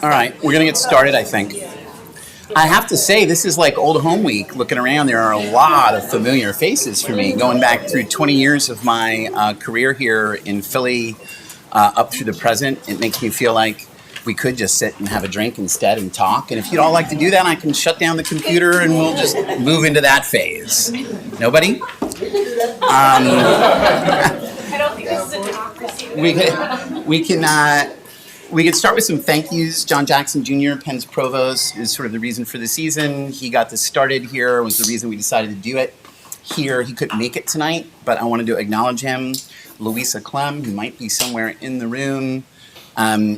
All right, we're going to get started, I think. I have to say, this is like old home week. Looking around, there are a lot of familiar faces for me, going back through 20 years of my career here in Philly, up through the present. It makes me feel like we could just sit and have a drink instead and talk. And if you'd all like to do that, I can shut down the computer and we'll just move into that phase. Nobody? I don't think this is a democracy. We could start with some thank yous. John Jackson Jr., Penn's provost, is sort of the reason for the season. He got this started here, was the reason we decided to do it here. He couldn't make it tonight, but I wanted to acknowledge him. Louisa Clem, who might be somewhere in the room.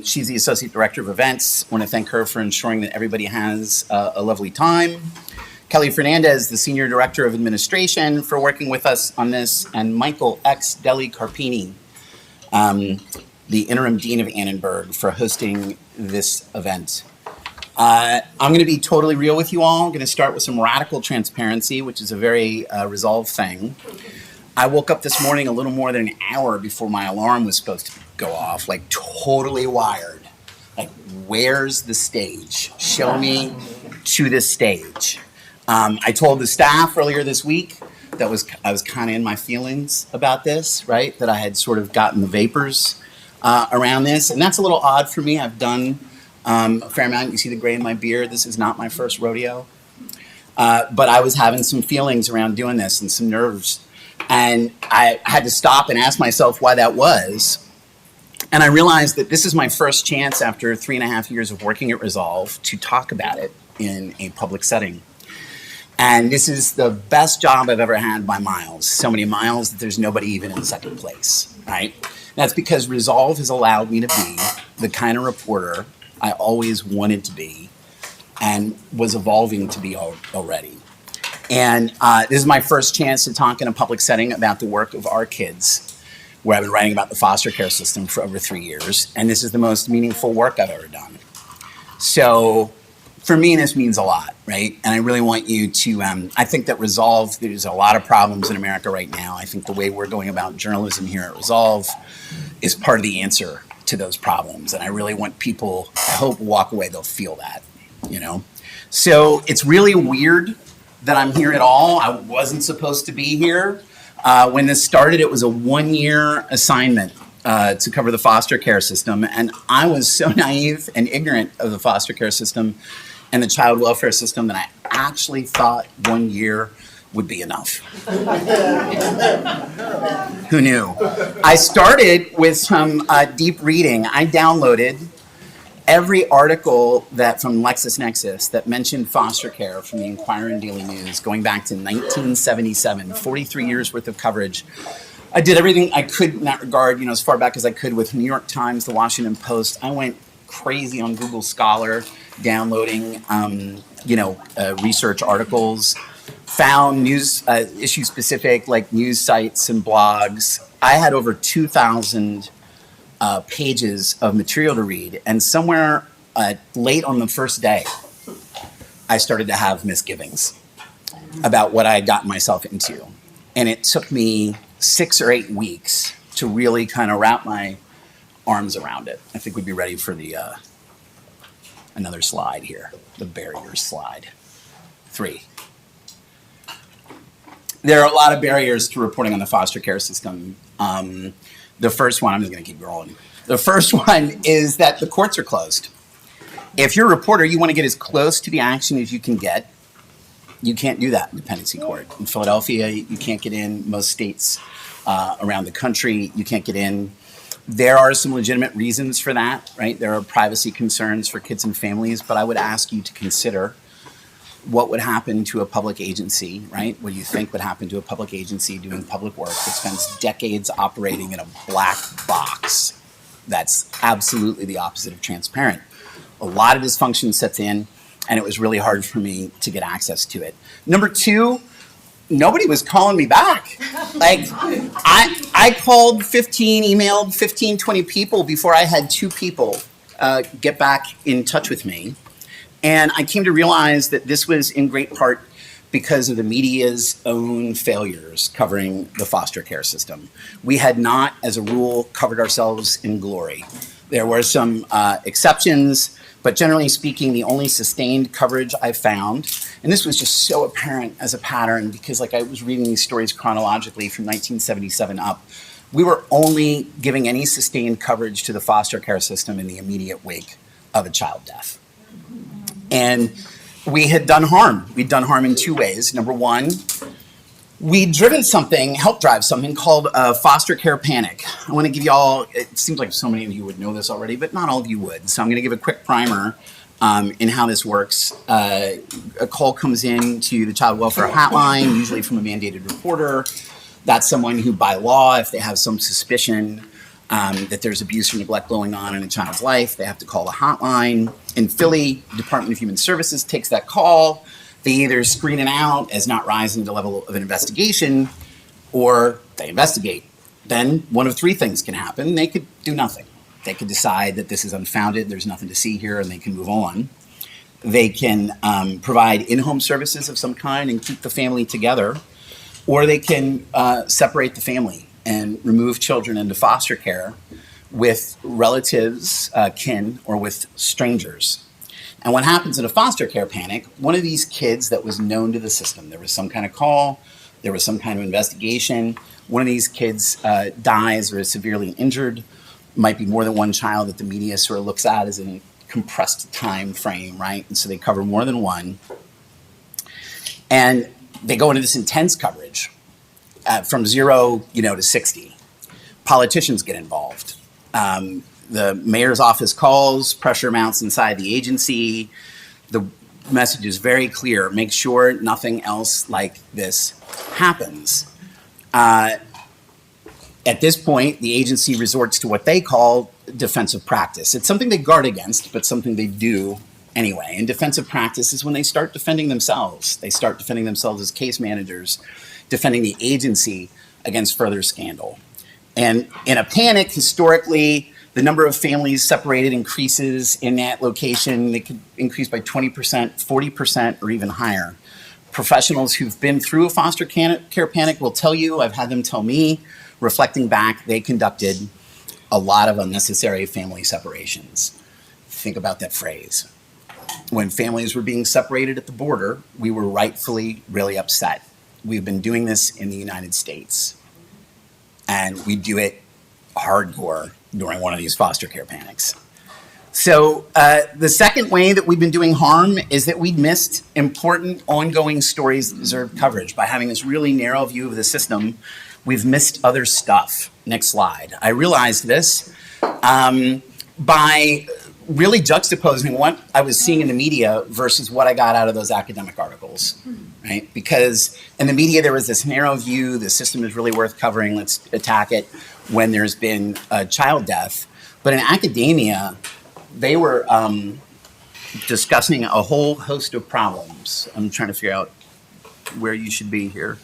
She's the Associate Director of Events. I want to thank her for ensuring that everybody has a lovely time. Kelly Fernandez, the Senior Director of Administration, for working with us on this. And Michael X. Deli Carpini, the Interim Dean of Annenberg, for hosting this event. I'm going to be totally real with you all. I'm going to start with some radical transparency, which is a very resolved thing. I woke up this morning a little more than an hour before my alarm was supposed to go off, like totally wired. Like, where's the stage? Show me to the stage. I told the staff earlier this week that I was kind of in my feelings about this, right? That I had sort of gotten the vapors around this. And that's a little odd for me. I've done a fair amount. You see the gray in my beard. This is not my first rodeo. But I was having some feelings around doing this and some nerves. And I had to stop and ask myself why that was. And I realized that this is my first chance after 3.5 years of working at Resolve to talk about it in a public setting. And this is the best job I've ever had by miles. So many miles that there's nobody even in second place, right? That's because Resolve has allowed me to be the kind of reporter I always wanted to be and was evolving to be already. And this is my first chance to talk in a public setting about the work of our kids, where I've been writing about the foster care system for over 3 years. And this is the most meaningful work I've ever done. So for me, this means a lot, right? And I really want you to, I think that Resolve, there's a lot of problems in America right now. I think the way we're going about journalism here at Resolve is part of the answer to those problems. And I really want people, I hope, walk away, they'll feel that, you know? So it's really weird that I'm here at all. I wasn't supposed to be here. When this started, it was a 1-year assignment to cover the foster care system. And I was so naive and ignorant of the foster care system and the child welfare system that I actually thought 1 year would be enough. Who knew? I started with some deep reading. I downloaded every article that from LexisNexis that mentioned foster care from the Inquirer and Daily News going back to 1977, 43 years worth of coverage. I did everything I could in that regard, as far back as I could with New York Times, the Washington Post. I went crazy on Google Scholar, downloading, research articles, found news, issue-specific, like news sites and blogs. I had over 2,000 pages of material to read, and somewhere late on the first day, I started to have misgivings about what I had gotten myself into. And it took me 6 or 8 weeks to really kind of wrap my arms around it. I think we'd be ready for the another slide here, the barriers slide. 3. There are a lot of barriers to reporting on the foster care system. The first one, I'm just going to keep rolling. The first one is that the courts are closed. If you're a reporter, you want to get as close to the action as you can get. You can't do that in dependency court. In Philadelphia, you can't get in. Most states around the country, you can't get in. There are some legitimate reasons for that, right? There are privacy concerns for kids and families, but I would ask you to consider what would happen to a public agency, right? What do you think would happen to a public agency doing public work that spends decades operating in a black box? That's absolutely the opposite of transparent. A lot of dysfunction sets in, and it was really hard for me to get access to it. Number 2, nobody was calling me back. Like, I called emailed 15, 20 people before I had 2 people get back in touch with me. And I came to realize that this was in great part because of the media's own failures covering the foster care system. We had not, as a rule, covered ourselves in glory. There were some exceptions, but generally speaking, the only sustained coverage I found, and this was just so apparent as a pattern because like I was reading these stories chronologically from 1977 up, we were only giving any sustained coverage to the foster care system in the immediate wake of a child death. And we had done harm. We'd done harm in two ways. Number one, we'd driven something, helped drive something called foster care panic. I want to give you all, it seems like so many of you would know this already, but not all of you would. So I'm going to give a quick primer in how this works. A call comes in to the child welfare hotline, usually from a mandated reporter. That's someone who, by law, if they have some suspicion that there's abuse or neglect going on in a child's life, they have to call the hotline. In Philly, Department of Human Services takes that call. They either screen it out as not rising to the level of an investigation, or they investigate. Then one of three things can happen. They could do nothing. They could decide that this is unfounded, there's nothing to see here, and they can move on. They can provide in-home services of some kind and keep the family together, or they can separate the family and remove children into foster care with relatives, kin, or with strangers. And what happens in a foster care panic, one of these kids that was known to the system, there was some kind of call, there was some kind of investigation, one of these kids dies or is severely injured, might be more than one child that the media sort of looks at as a compressed time frame, right? And so they cover more than one. And they go into this intense coverage from 0, to 60. Politicians get involved. The mayor's office calls, pressure mounts inside the agency. The message is very clear. Make sure nothing else like this happens. At this point, the agency resorts to what they call defensive practice. It's something they guard against, but something they do anyway. And defensive practice is when they start defending themselves. They start defending themselves as case managers, defending the agency against further scandal. And in a panic, historically, the number of families separated increases in that location. They could increase by 20%, 40%, or even higher. Professionals who've been through a foster care panic will tell you, I've had them tell me, reflecting back, they conducted a lot of unnecessary family separations. Think about that phrase. When families were being separated at the border, we were rightfully really upset. We've been doing this in the United States, and we do it hardcore during one of these foster care panics. So the second way that we've been doing harm is that we'd missed important ongoing stories that deserve coverage. By having this really narrow view of the system, we've missed other stuff. Next slide. I realized this by really juxtaposing what I was seeing in the media versus what I got out of those academic articles, right? Because in the media, there was this narrow view, the system is really worth covering, let's attack it when there's been a child death. But in academia, they were discussing a whole host of problems. I'm trying to figure out where you should be here.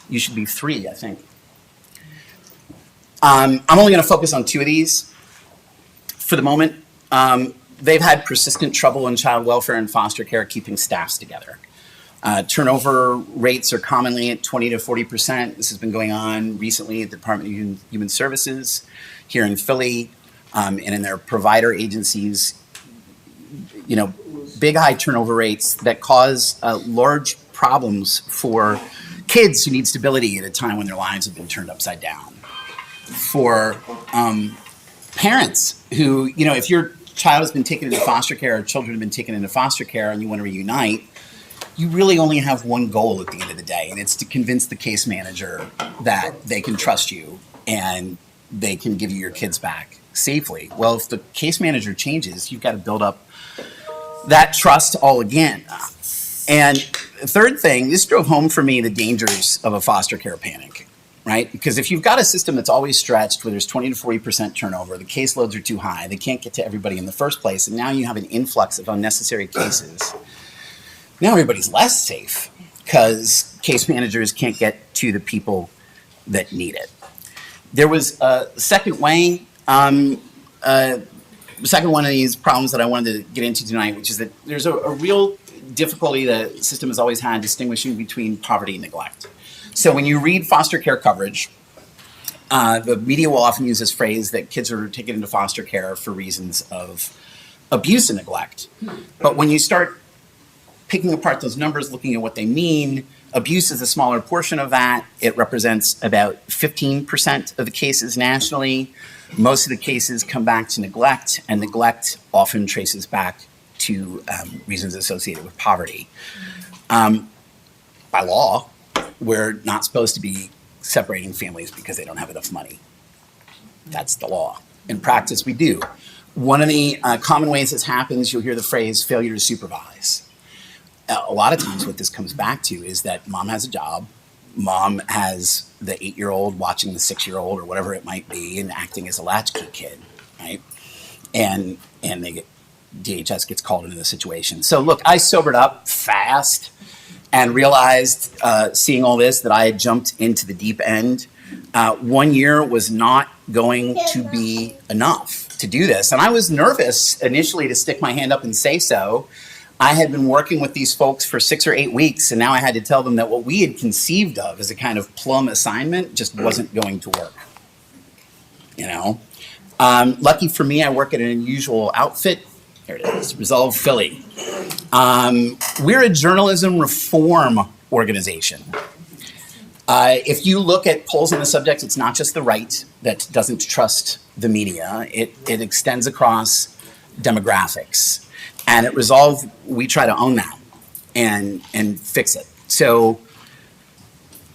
You should be 3, I think. I'm only going to focus on 2 of these for the moment. They've had persistent trouble in child welfare and foster care keeping staffs together. Turnover rates are commonly at 20 to 40%. This has been going on recently at the Department of Human Services here in Philly and in their provider agencies. Big high turnover rates that cause large problems for kids who need stability at a time when their lives have been turned upside down. For parents who, if your child has been taken into foster care or children have been taken into foster care and you want to reunite, you really only have one goal at the end of the day, and it's to convince the case manager that they can trust you and they can give you your kids back safely. Well, if the case manager changes, you've got to build up that trust all again. And third thing, this drove home for me the dangers of a foster care panic, right? Because if you've got a system that's always stretched where there's 20 to 40% turnover, the caseloads are too high, they can't get to everybody in the first place, and now you have an influx of unnecessary cases. Now everybody's less safe because case managers can't get to the people that need it. There was a second way, second one of these problems that I wanted to get into tonight, which is that there's a real difficulty the system has always had distinguishing between poverty and neglect. So when you read foster care coverage, The media will often use this phrase that kids are taken into foster care for reasons of abuse and neglect. But when you start picking apart those numbers, looking at what they mean, abuse is a smaller portion of that. It represents about 15% of the cases nationally. Most of the cases come back to neglect, and neglect often traces back to reasons associated with poverty. By law, we're not supposed to be separating families because they don't have enough money. That's the law. In practice, we do. One of the common ways this happens, you'll hear the phrase failure to supervise. A lot of times what this comes back to is that mom has a job, mom has the 8-year-old watching the 6-year-old or whatever it might be and acting as a latchkey kid, right? And DHS gets called into the situation. So look, I sobered up fast and realized, seeing all this, that I had jumped into the deep end. 1 year was not going to be enough to do this. And I was nervous initially to stick my hand up and say so. I had been working with these folks for 6 or 8 weeks, and now I had to tell them that what we had conceived of as a kind of plum assignment just wasn't going to work. You know? Lucky for me, I work at an unusual outfit. There it is, Resolve Philly. We're a journalism reform organization. If you look at polls on the subject, it's not just the right that doesn't trust the media. It extends across demographics. And at Resolve, we try to own that and fix it. So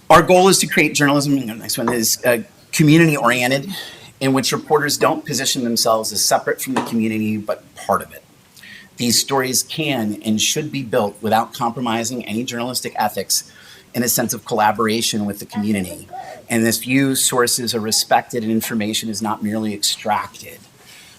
our goal is to create journalism, the next one is community-oriented, in which reporters don't position themselves as separate from the community, but part of it. These stories can and should be built without compromising any journalistic ethics in a sense of collaboration with the community. In this view, sources are respected and information is not merely extracted.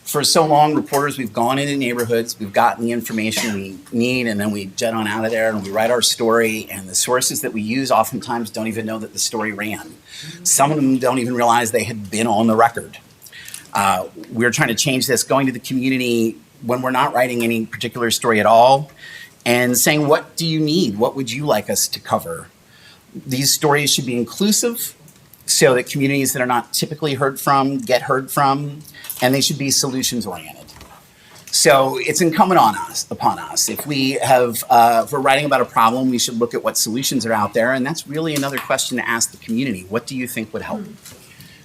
For so long, reporters, we've gone into neighborhoods, we've gotten the information we need, and then we jet on out of there and we write our story, and the sources that we use oftentimes don't even know that the story ran. Some of them don't even realize they had been on the record. We're trying to change this, going to the community when we're not writing any particular story at all, and saying, what do you need? What would you like us to cover? These stories should be inclusive so that communities that are not typically heard from get heard from, and they should be solutions oriented. So it's incumbent upon us. If we're writing about a problem, we should look at what solutions are out there, and that's really another question to ask the community. What do you think would help?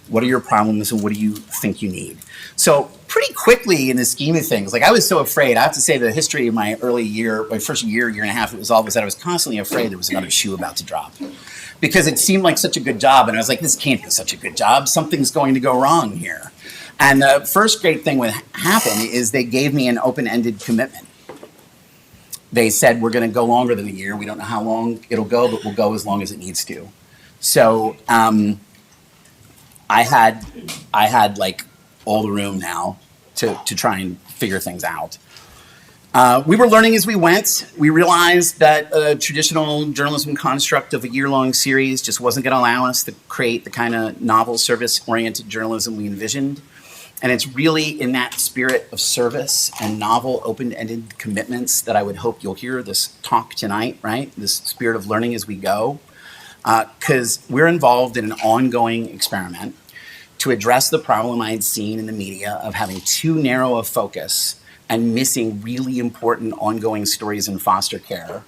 What are your problems and what do you think you need? So pretty quickly in the scheme of things, like I was so afraid, I have to say the history of my first year and a half, it was all was that I was constantly afraid there was another shoe about to drop. Because it seemed like such a good job, and I was like, this can't be such a good job. Something's going to go wrong here. And the first great thing would happen is they gave me an open-ended commitment. They said, we're going to go longer than a year. We don't know how long it'll go, but we'll go as long as it needs to. So I had like all the room now to try and figure things out. We were learning as we went. We realized that a traditional journalism construct of a year-long series just wasn't going to allow us to create the kind of novel service-oriented journalism we envisioned. And it's really in that spirit of service and novel open-ended commitments that I would hope you'll hear this talk tonight, right? This spirit of learning as we go. Because we're involved in an ongoing experiment to address the problem I had seen in the media of having too narrow a focus and missing really important ongoing stories in foster care.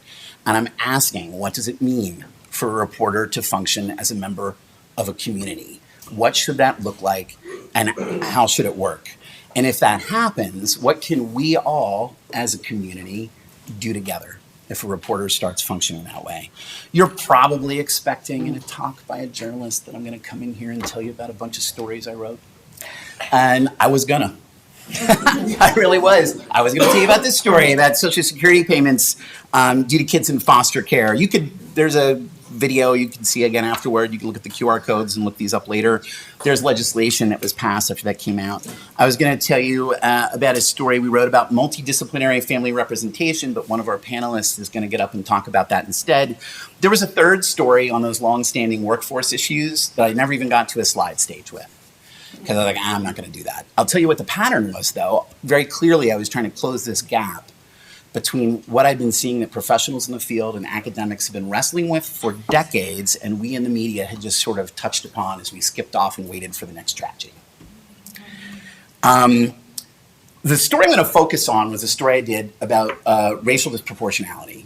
And I'm asking, what does it mean for a reporter to function as a member of a community? What should that look like, and how should it work? And if that happens, what can we all as a community do together if a reporter starts functioning that way? You're probably expecting in a talk by a journalist that I'm gonna come in here and tell you about a bunch of stories I wrote. And I was gonna. I really was. I was going to tell you about this story about Social Security payments due to kids in foster care. There's a video you can see again afterward. You can look at the QR codes and look these up later. There's legislation that was passed after that came out. I was going to tell you about a story we wrote about multidisciplinary family representation, but one of our panelists is going to get up and talk about that instead. There was a third story on those long-standing workforce issues that I never even got to a slide stage with. Because I was like, I'm not going to do that. I'll tell you what the pattern was, though. Very clearly, I was trying to close this gap between what I've been seeing that professionals in the field and academics have been wrestling with for decades, and we in the media had just sort of touched upon as we skipped off and waited for the next tragedy. The story I'm going to focus on was a story I did about racial disproportionality.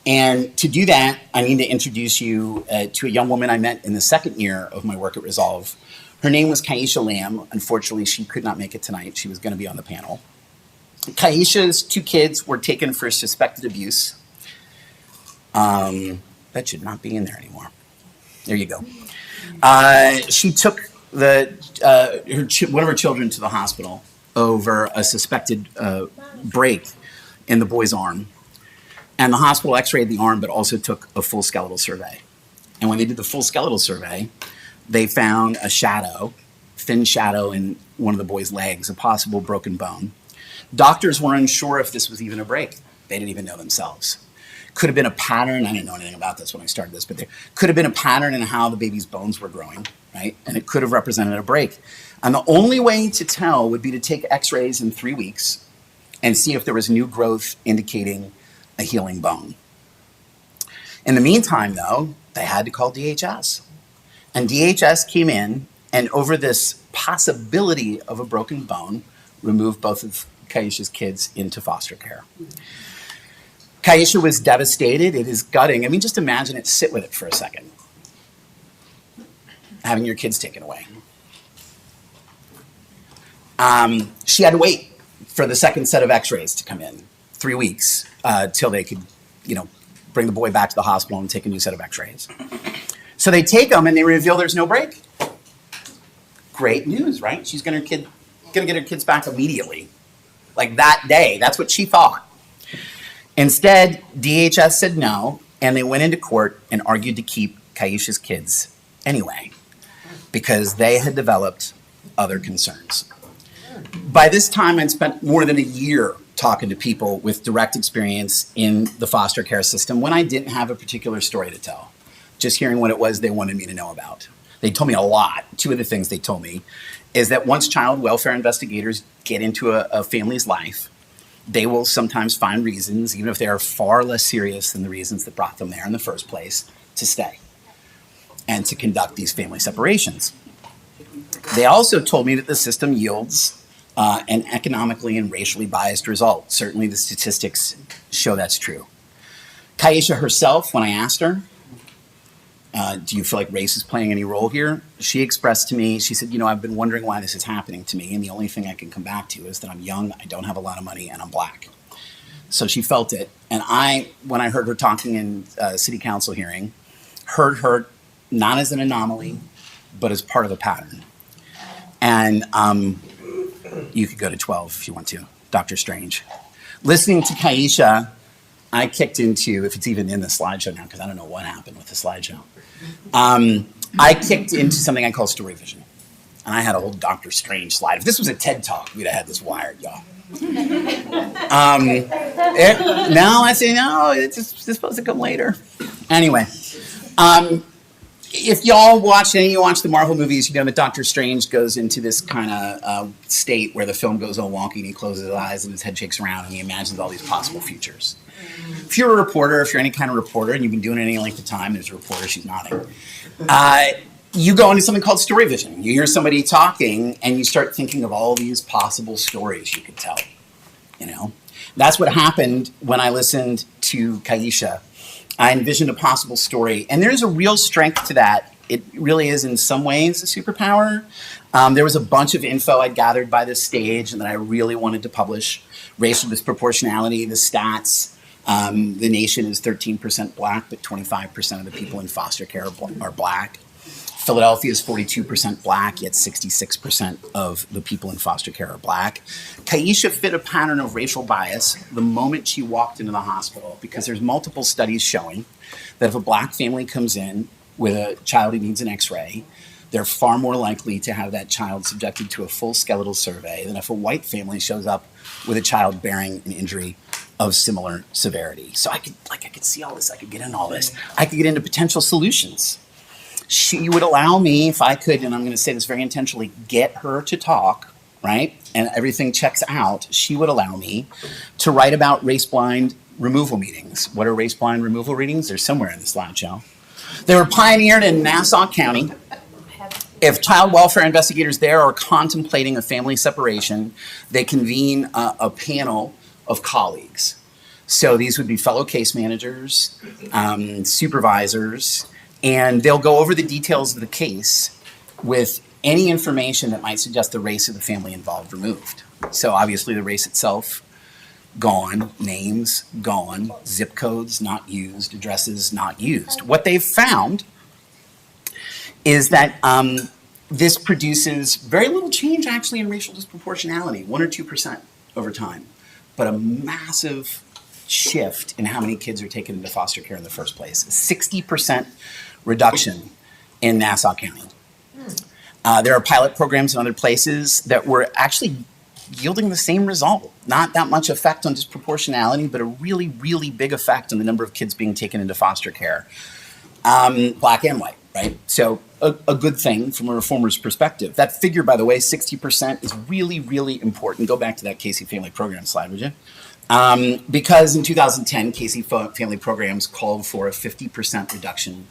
And to do that, I need to introduce you to a young woman I met in the second year of my work at Resolve. Her name was Kaisha Lamb. Unfortunately, she could not make it tonight. She was going to be on the panel. Kaisha's 2 kids were taken for suspected abuse. That should not be in there anymore. There you go. She took one of her children to the hospital over a suspected break in the boy's arm. And the hospital x-rayed the arm, but also took a full skeletal survey. And when they did the full skeletal survey, they found a shadow, thin shadow in one of the boy's legs, a possible broken bone. Doctors were unsure if this was even a break. They didn't even know themselves. Could have been a pattern. I didn't know anything about this when I started this, but there could have been a pattern in how the baby's bones were growing, right? And it could have represented a break. And the only way to tell would be to take x-rays in 3 weeks and see if there was new growth indicating a healing bone. In the meantime, though, they had to call DHS. And DHS came in and over this possibility of a broken bone, removed both of Kaisha's kids into foster care. Kaisha was devastated. It is gutting. I mean, just imagine it. Sit with it for a second. Having your kids taken away. She had to wait for the second set of x-rays to come in, 3 weeks, till they could, bring the boy back to the hospital and take a new set of x-rays. So they take them and they reveal there's no break. Great news, right? She's gonna get her kids back immediately. Like that day. That's what she thought. Instead, DHS said no, and they went into court and argued to keep Kaisha's kids anyway, because they had developed other concerns. By this time, I'd spent more than a year talking to people with direct experience in the foster care system when I didn't have a particular story to tell, just hearing what it was they wanted me to know about. They told me a lot. 2 of the things they told me is that once child welfare investigators get into a family's life, they will sometimes find reasons, even if they are far less serious than the reasons that brought them there in the first place, to stay and to conduct these family separations. They also told me that the system yields an economically and racially biased result. Certainly the statistics show that's true. Kaisha herself, when I asked her, do you feel like race is playing any role here? She expressed to me, she said, I've been wondering why this is happening to me, and the only thing I can come back to is that I'm young, I don't have a lot of money, and I'm black. So she felt it. And when I heard her talking in a city council hearing, heard her not as an anomaly, but as part of a pattern. And you could go to 12 if you want to, Dr. Strange. Listening to Kaisha, I kicked into, if it's even in the slideshow now, because I don't know what happened with the slideshow. I kicked into something I call story vision. And I had a whole Dr. Strange slide. If this was a TED Talk, we'd have had this wired, y'all. Now I say, no, it's supposed to come later. Anyway, if y'all watch any of you watch the Marvel movies, you know that Doctor Strange goes into this kind of state where the film goes all wonky and he closes his eyes and his head shakes around and he imagines all these possible futures. If you're a reporter, if you're any kind of reporter, and you've been doing it any length of time, there's a reporter, she's nodding, you go into something called story vision. You hear somebody talking and you start thinking of all these possible stories you could tell. That's what happened when I listened to Kaisha. I envisioned a possible story, and there's a real strength to that. It really is in some ways a superpower. There was a bunch of info I'd gathered by this stage and that I really wanted to publish. Racial disproportionality, the stats. The nation is 13% black, but 25% of the people in foster care are black. Philadelphia is 42% black, yet 66% of the people in foster care are black. Kaisha fit a pattern of racial bias the moment she walked into the hospital, because there's multiple studies showing that if a black family comes in with a child who needs an x-ray, they're far more likely to have that child subjected to a full skeletal survey than if a white family shows up with a child bearing an injury of similar severity. So I could see all this, I could get into all this. I could get into potential solutions. She would allow me, if I could, and I'm going to say this very intentionally, get her to talk, right? and everything checks out, she would allow me to write about race-blind removal meetings. What are race-blind removal meetings? They're somewhere in the slideshow. They were pioneered in Nassau County. If child welfare investigators there are contemplating a family separation, they convene a panel of colleagues. So these would be fellow case managers, supervisors, and they'll go over the details of the case with any information that might suggest the race of the family involved removed. So obviously the race itself, gone, names, gone, zip codes not used, addresses not used. What they've found is that this produces very little change actually in racial disproportionality, 1 or 2% over time, but a massive shift in how many kids are taken into foster care in the first place. A 60% reduction in Nassau County. There are pilot programs in other places that were actually yielding the same result. Not that much effect on disproportionality, but a really, really big effect on the number of kids being taken into foster care. Black and white, right? So a good thing from a reformer's perspective. That figure, by the way, 60% is really, really important. Go back to that Casey Family Program slide, would you? Because in 2010, Casey Family Programs called for a 50% reduction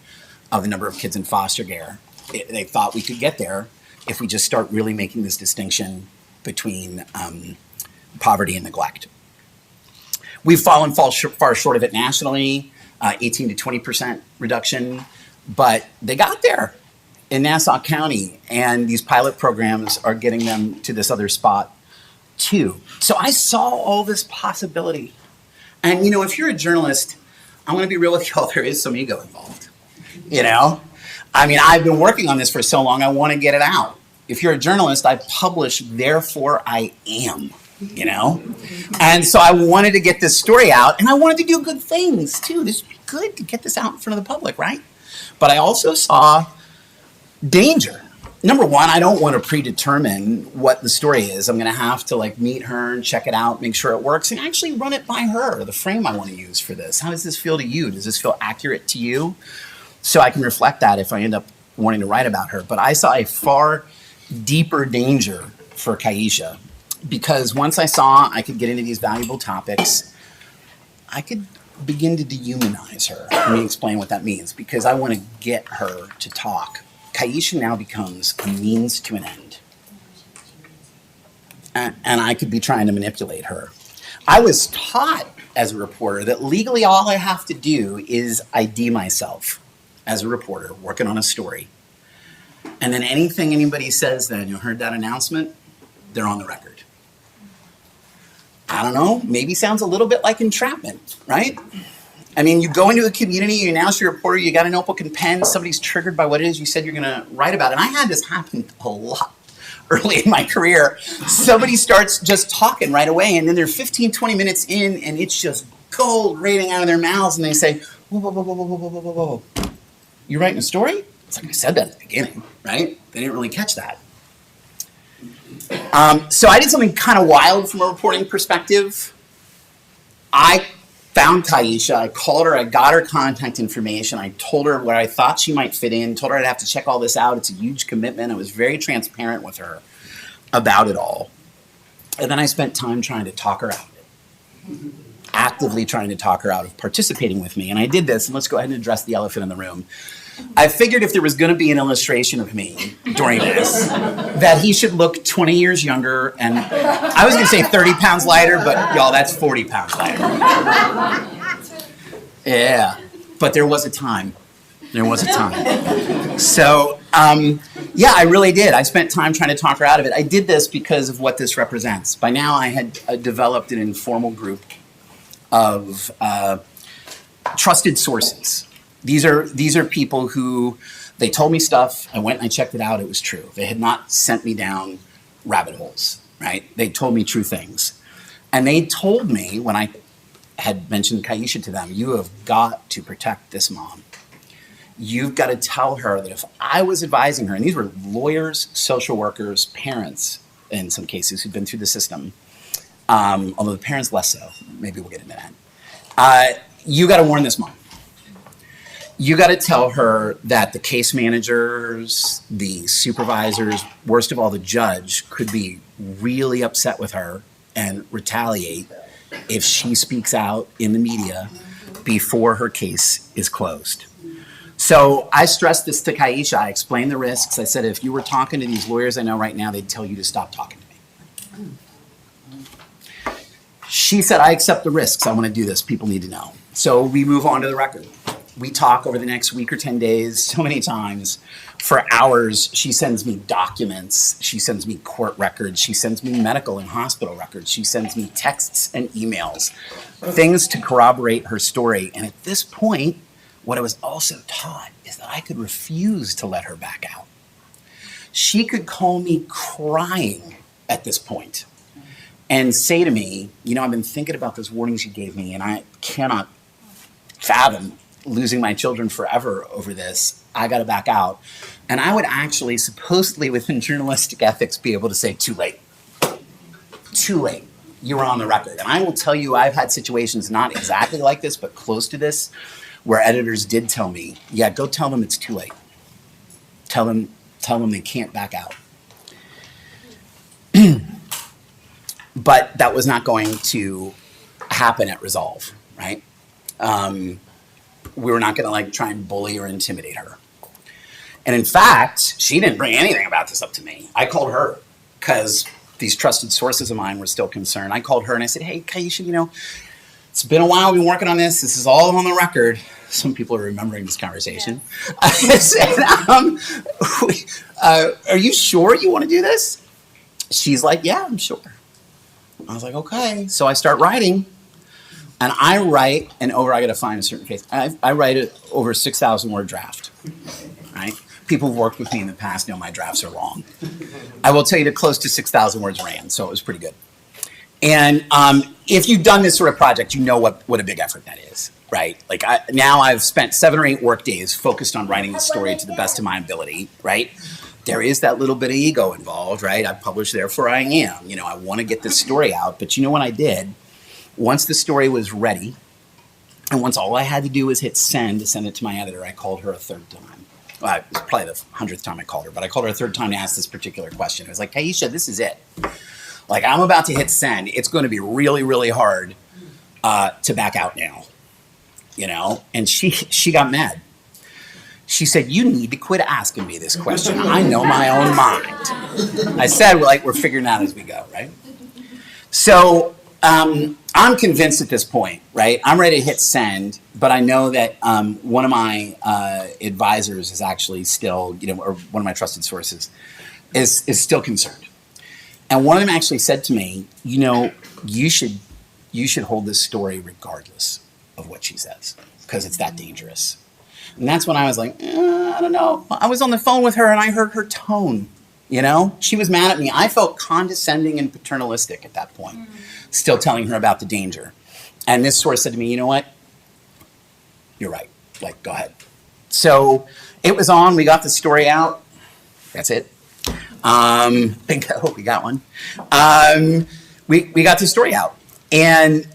of the number of kids in foster care. They thought we could get there if we just start really making this distinction between poverty and neglect. We've fallen far short of it nationally, 18 to 20% reduction, but they got there in Nassau County, and these pilot programs are getting them to this other spot too. So I saw all this possibility. And you know, if you're a journalist, I'm gonna be real with y'all, there is some ego involved, you know? I mean, I've been working on this for so long, I wanna get it out. If you're a journalist, I publish, therefore I am, you know? And so I wanted to get this story out, and I wanted to do good things too. This would be good to get this out in front of the public, right? But I also saw danger. Number one, I don't want to predetermine what the story is. I'm going to have to like meet her and check it out, make sure it works, and actually run it by her, the frame I want to use for this. How does this feel to you? Does this feel accurate to you? So I can reflect that if I end up wanting to write about her. But I saw a far deeper danger for Kaisha, because once I saw I could get into these valuable topics, I could begin to dehumanize her. Let me explain what that means, because I want to get her to talk. Kaisha now becomes a means to an end. And I could be trying to manipulate her. I was taught as a reporter that legally all I have to do is ID myself as a reporter working on a story. And then anything anybody says then, you heard that announcement, they're on the record. I don't know, maybe sounds a little bit like entrapment, right? I mean, you go into a community, you announce you're a reporter, you got a notebook and pen, somebody's triggered by what it is you said you're gonna write about. And I had this happen a lot early in my career. Somebody starts just talking right away, and then they're 15, 20 minutes in, and it's just gold raining out of their mouths, and they say, whoa, whoa, whoa, whoa, whoa, whoa, whoa, whoa. You writing a story? It's like I said that at the beginning, right? They didn't really catch that. So I did something kind of wild from a reporting perspective. I found Kaisha, I called her, I got her contact information, I told her where I thought she might fit in, told her I'd have to check all this out, it's a huge commitment, I was very transparent with her about it all. And then I spent time trying to talk her out of it, actively trying to talk her out of participating with me. And I did this, and let's go ahead and address the elephant in the room. I figured if there was going to be an illustration of me during this, that he should look 20 years younger, and I was going to say 30 pounds lighter, but y'all, that's 40 pounds lighter. Yeah, but there was a time. There was a time. So, yeah, I really did. I spent time trying to talk her out of it. I did this because of what this represents. By now, I had developed an informal group of trusted sources. These are people who, they told me stuff, I went and I checked it out, it was true. They had not sent me down rabbit holes, right? They told me true things. And they told me, when I had mentioned Kaisha to them, you have got to protect this mom. You've got to tell her that if I was advising her, and these were lawyers, social workers, parents, in some cases, who've been through the system, although the parents less so, maybe we'll get into that. You got to warn this mom. You got to tell her that the case managers, the supervisors, worst of all, the judge could be really upset with her and retaliate if she speaks out in the media before her case is closed. So I stressed this to Kaisha. I explained the risks. I said, if you were talking to these lawyers I know right now, they'd tell you to stop talking to me. She said, I accept the risks. I want to do this. People need to know. So we move on to the record. We talk over the next week or 10 days so many times for hours. She sends me documents. She sends me court records. She sends me medical and hospital records. She sends me texts and emails, things to corroborate her story. And at this point, what I was also taught is that I could refuse to let her back out. She could call me crying at this point and say to me, you know, I've been thinking about those warnings you gave me, and I cannot fathom losing my children forever over this. I got to back out. And I would actually, supposedly within journalistic ethics, be able to say, too late. Too late. You were on the record. And I will tell you, I've had situations not exactly like this, but close to this, where editors did tell me, yeah, go tell them it's too late. Tell them they can't back out. But that was not going to happen at Resolve, right? We were not going to try and bully or intimidate her. And in fact, she didn't bring anything about this up to me. I called her because these trusted sources of mine were still concerned. I called her and I said, hey, Kaisha, you know, it's been a while. We've been working on this. This is all on the record. Some people are remembering this conversation. Yeah. I said, are you sure you want to do this? She's like, yeah, I'm sure. I was like, okay. So I start writing. And I write I got to find a certain case. I write it over a 6,000 word draft, right? People who've worked with me in the past know my drafts are long. I will tell you that close to 6,000 words ran, so it was pretty good. And if you've done this sort of project, you know what a big effort that is, right? Now I've spent 7 or 8 work days focused on writing the story to the best of my ability, right? There is that little bit of ego involved, right? I published, therefore I am. You know, I want to get this story out, but you know what I did? Once the story was ready, and once all I had to do was hit send to send it to my editor, I called her a third time. Well, it was probably the 100th time I called her, but I called her a third time to ask this particular question. I was like, Kaisha, this is it. I'm about to hit send. It's going to be really, really hard to back out now, you know? And she got mad. She said, you need to quit asking me this question. I know my own mind. I said, we're figuring it out as we go, right? So I'm convinced at this point, right? I'm ready to hit send, but I know that one of my advisors is actually still, you know, or one of my trusted sources is still concerned. And one of them actually said to me, you know, you should hold this story regardless of what she says, because it's that dangerous. And that's when I was like, I don't know. I was on the phone with her and I heard her tone, you know? She was mad at me. I felt condescending and paternalistic at that point, still telling her about the danger. And this source said to me, you know what? You're right. Go ahead. So it was on. We got the story out. That's it. Bingo, we got one. We got the story out. And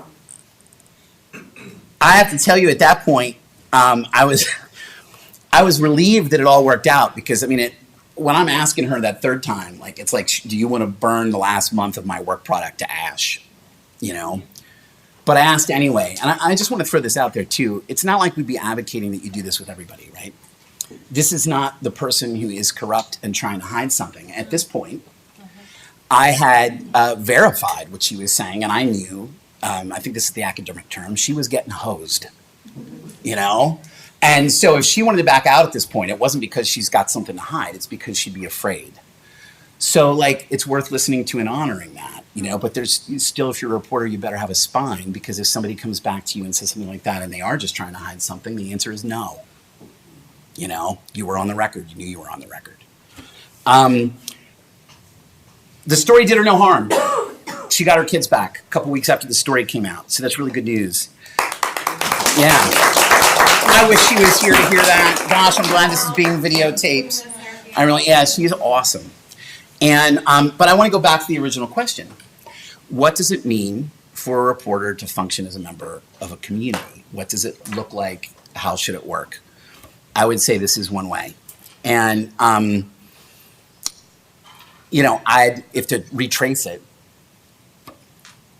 I have to tell you, at that point, I was relieved that it all worked out, because when I'm asking her that third time, it's like, do you want to burn the last month of my work product to ash? You know? But I asked anyway. And I just want to throw this out there too. It's not like we'd be advocating that you do this with everybody, right? This is not the person who is corrupt and trying to hide something. At this point, I had verified what she was saying, and I knew, I think this is the academic term, she was getting hosed, you know? And so if she wanted to back out at this point, it wasn't because she's got something to hide, it's because she'd be afraid. So it's worth listening to and honoring that, you know, but there's still, if you're a reporter, you better have a spine, because if somebody comes back to you and says something like that and they are just trying to hide something, the answer is no. You know, you were on the record, you knew you were on the record. The story did her no harm. She got her kids back a couple weeks after the story came out, so that's really good news. Yeah. I wish she was here to hear that. Gosh, I'm glad this is being videotaped. She's awesome. And, but I want to go back to the original question. What does it mean for a reporter to function as a member of a community? What does it look like? How should it work? I would say this is one way. And, if to retrace it,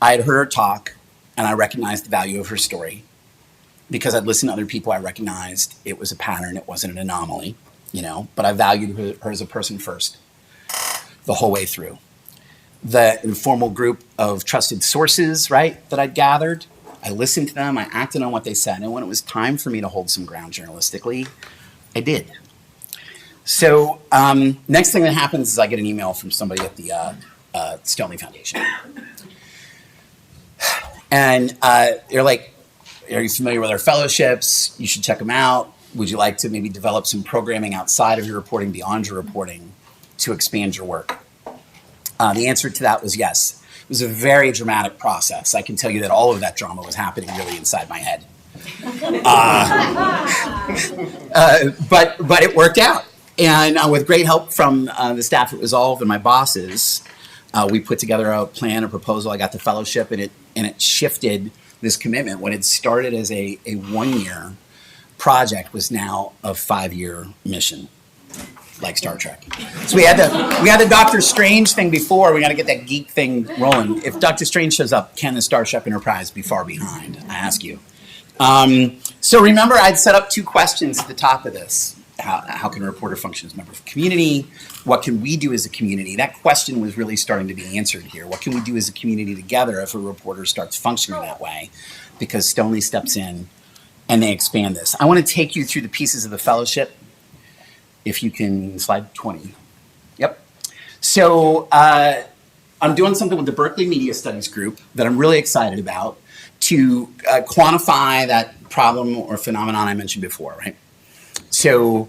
I had heard her talk and I recognized the value of her story. Because I'd listened to other people, I recognized it was a pattern, it wasn't an anomaly, but I valued her as a person first, the whole way through. The informal group of trusted sources, right, that I'd gathered, I listened to them, I acted on what they said, and when it was time for me to hold some ground journalistically, I did. So next thing that happens is I get an email from somebody at the Stoney Foundation. And they're like, are you familiar with our fellowships? You should check them out. Would you like to maybe develop some programming outside of your reporting, beyond your reporting, to expand your work? The answer to that was yes. It was a very dramatic process. I can tell you that all of that drama was happening really inside my head. But it worked out. And with great help from the staff at Resolve and my bosses, we put together a plan, a proposal. I got the fellowship, and it shifted this commitment. When it started as a 1-year project was now a 5-year mission, like Star Trek. So we had the Doctor Strange thing before. We got to get that geek thing rolling. If Doctor Strange shows up, can the Starship Enterprise be far behind? I ask you. So remember, I'd set up 2 questions at the top of this. How can a reporter function as a member of the community? What can we do as a community? That question was really starting to be answered here. What can we do as a community together if a reporter starts functioning that way? Because Stoney steps in and they expand this. I want to take you through the pieces of the fellowship. If you can, slide 20. Yep. So I'm doing something with the Berkeley Media Studies group that I'm really excited about to quantify that problem or phenomenon I mentioned before, right? So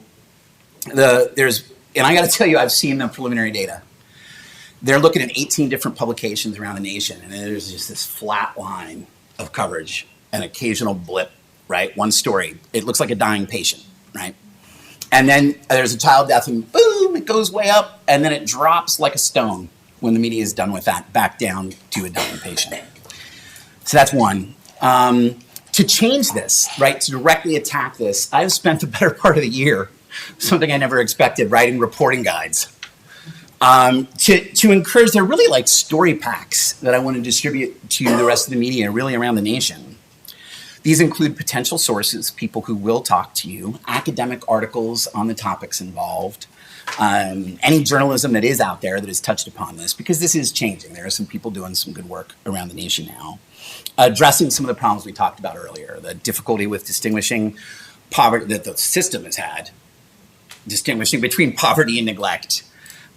and I got to tell you, I've seen the preliminary data. They're looking at 18 different publications around the nation, and there's just this flat line of coverage, an occasional blip, right? One story. It looks like a dying patient, right? And then there's a child death, and boom, it goes way up, and then it drops like a stone when the media is done with that, back down to a dying patient. So that's one. To change this, right, to directly attack this, I've spent the better part of the year, something I never expected, writing reporting guides. To encourage, they're really like story packs that I want to distribute to the rest of the media, really around the nation. These include potential sources, people who will talk to you, academic articles on the topics involved, any journalism that is out there that has touched upon this, because this is changing. There are some people doing some good work around the nation now. Addressing some of the problems we talked about earlier, the difficulty with distinguishing poverty that the system has had, distinguishing between poverty and neglect,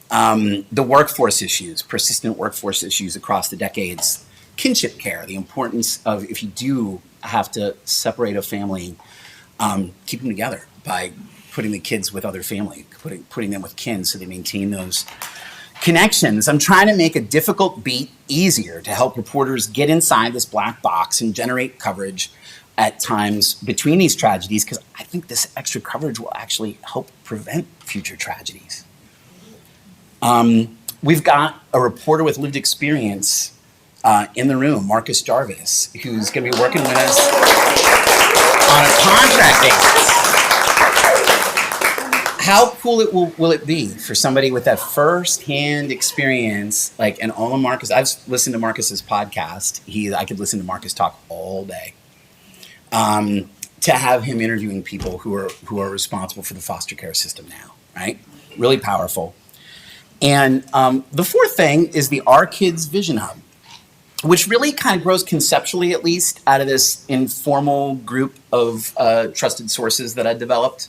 the workforce issues, persistent workforce issues across the decades, kinship care, the importance of, if you do have to separate a family, keep them together by putting the kids with other family, putting them with kin so they maintain those connections. I'm trying to make a difficult beat easier to help reporters get inside this black box and generate coverage at times between these tragedies, because I think this extra coverage will actually help prevent future tragedies. We've got a reporter with lived experience in the room, Marcus Jarvis, who's going to be working with us on a contract basis. How cool will it be for somebody with that first-hand experience, and all of Marcus? I've listened to Marcus's podcast. I could listen to Marcus talk all day. To have him interviewing people who are responsible for the foster care system now, right? Really powerful. And the fourth thing is the Our Kids Vision Hub, which really kind of grows conceptually, at least, out of this informal group of trusted sources that I developed.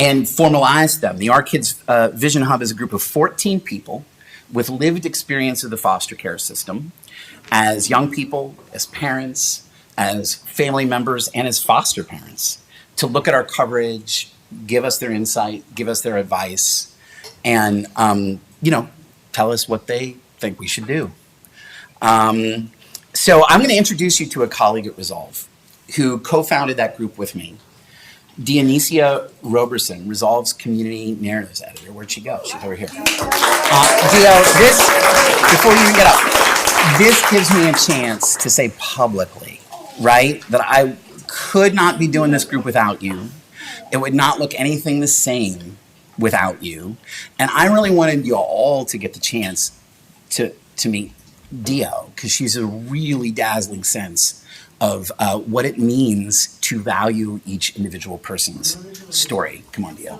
And formalize them. The Our Kids Vision Hub is a group of 14 people with lived experience of the foster care system as young people, as parents, as family members, and as foster parents, to look at our coverage, give us their insight, give us their advice, and tell us what they think we should do. So I'm going to introduce you to a colleague at Resolve who co-founded that group with me. Dionysia Roberson, Resolve's community narratives editor. Where'd she go? She's over here. Dio, before you even get up, this gives me a chance to say publicly, right, that I could not be doing this group without you. It would not look anything the same without you. And I really wanted you all to get the chance to meet Dio, because she's a really dazzling sense of what it means to value each individual person's story. Come on, Dio.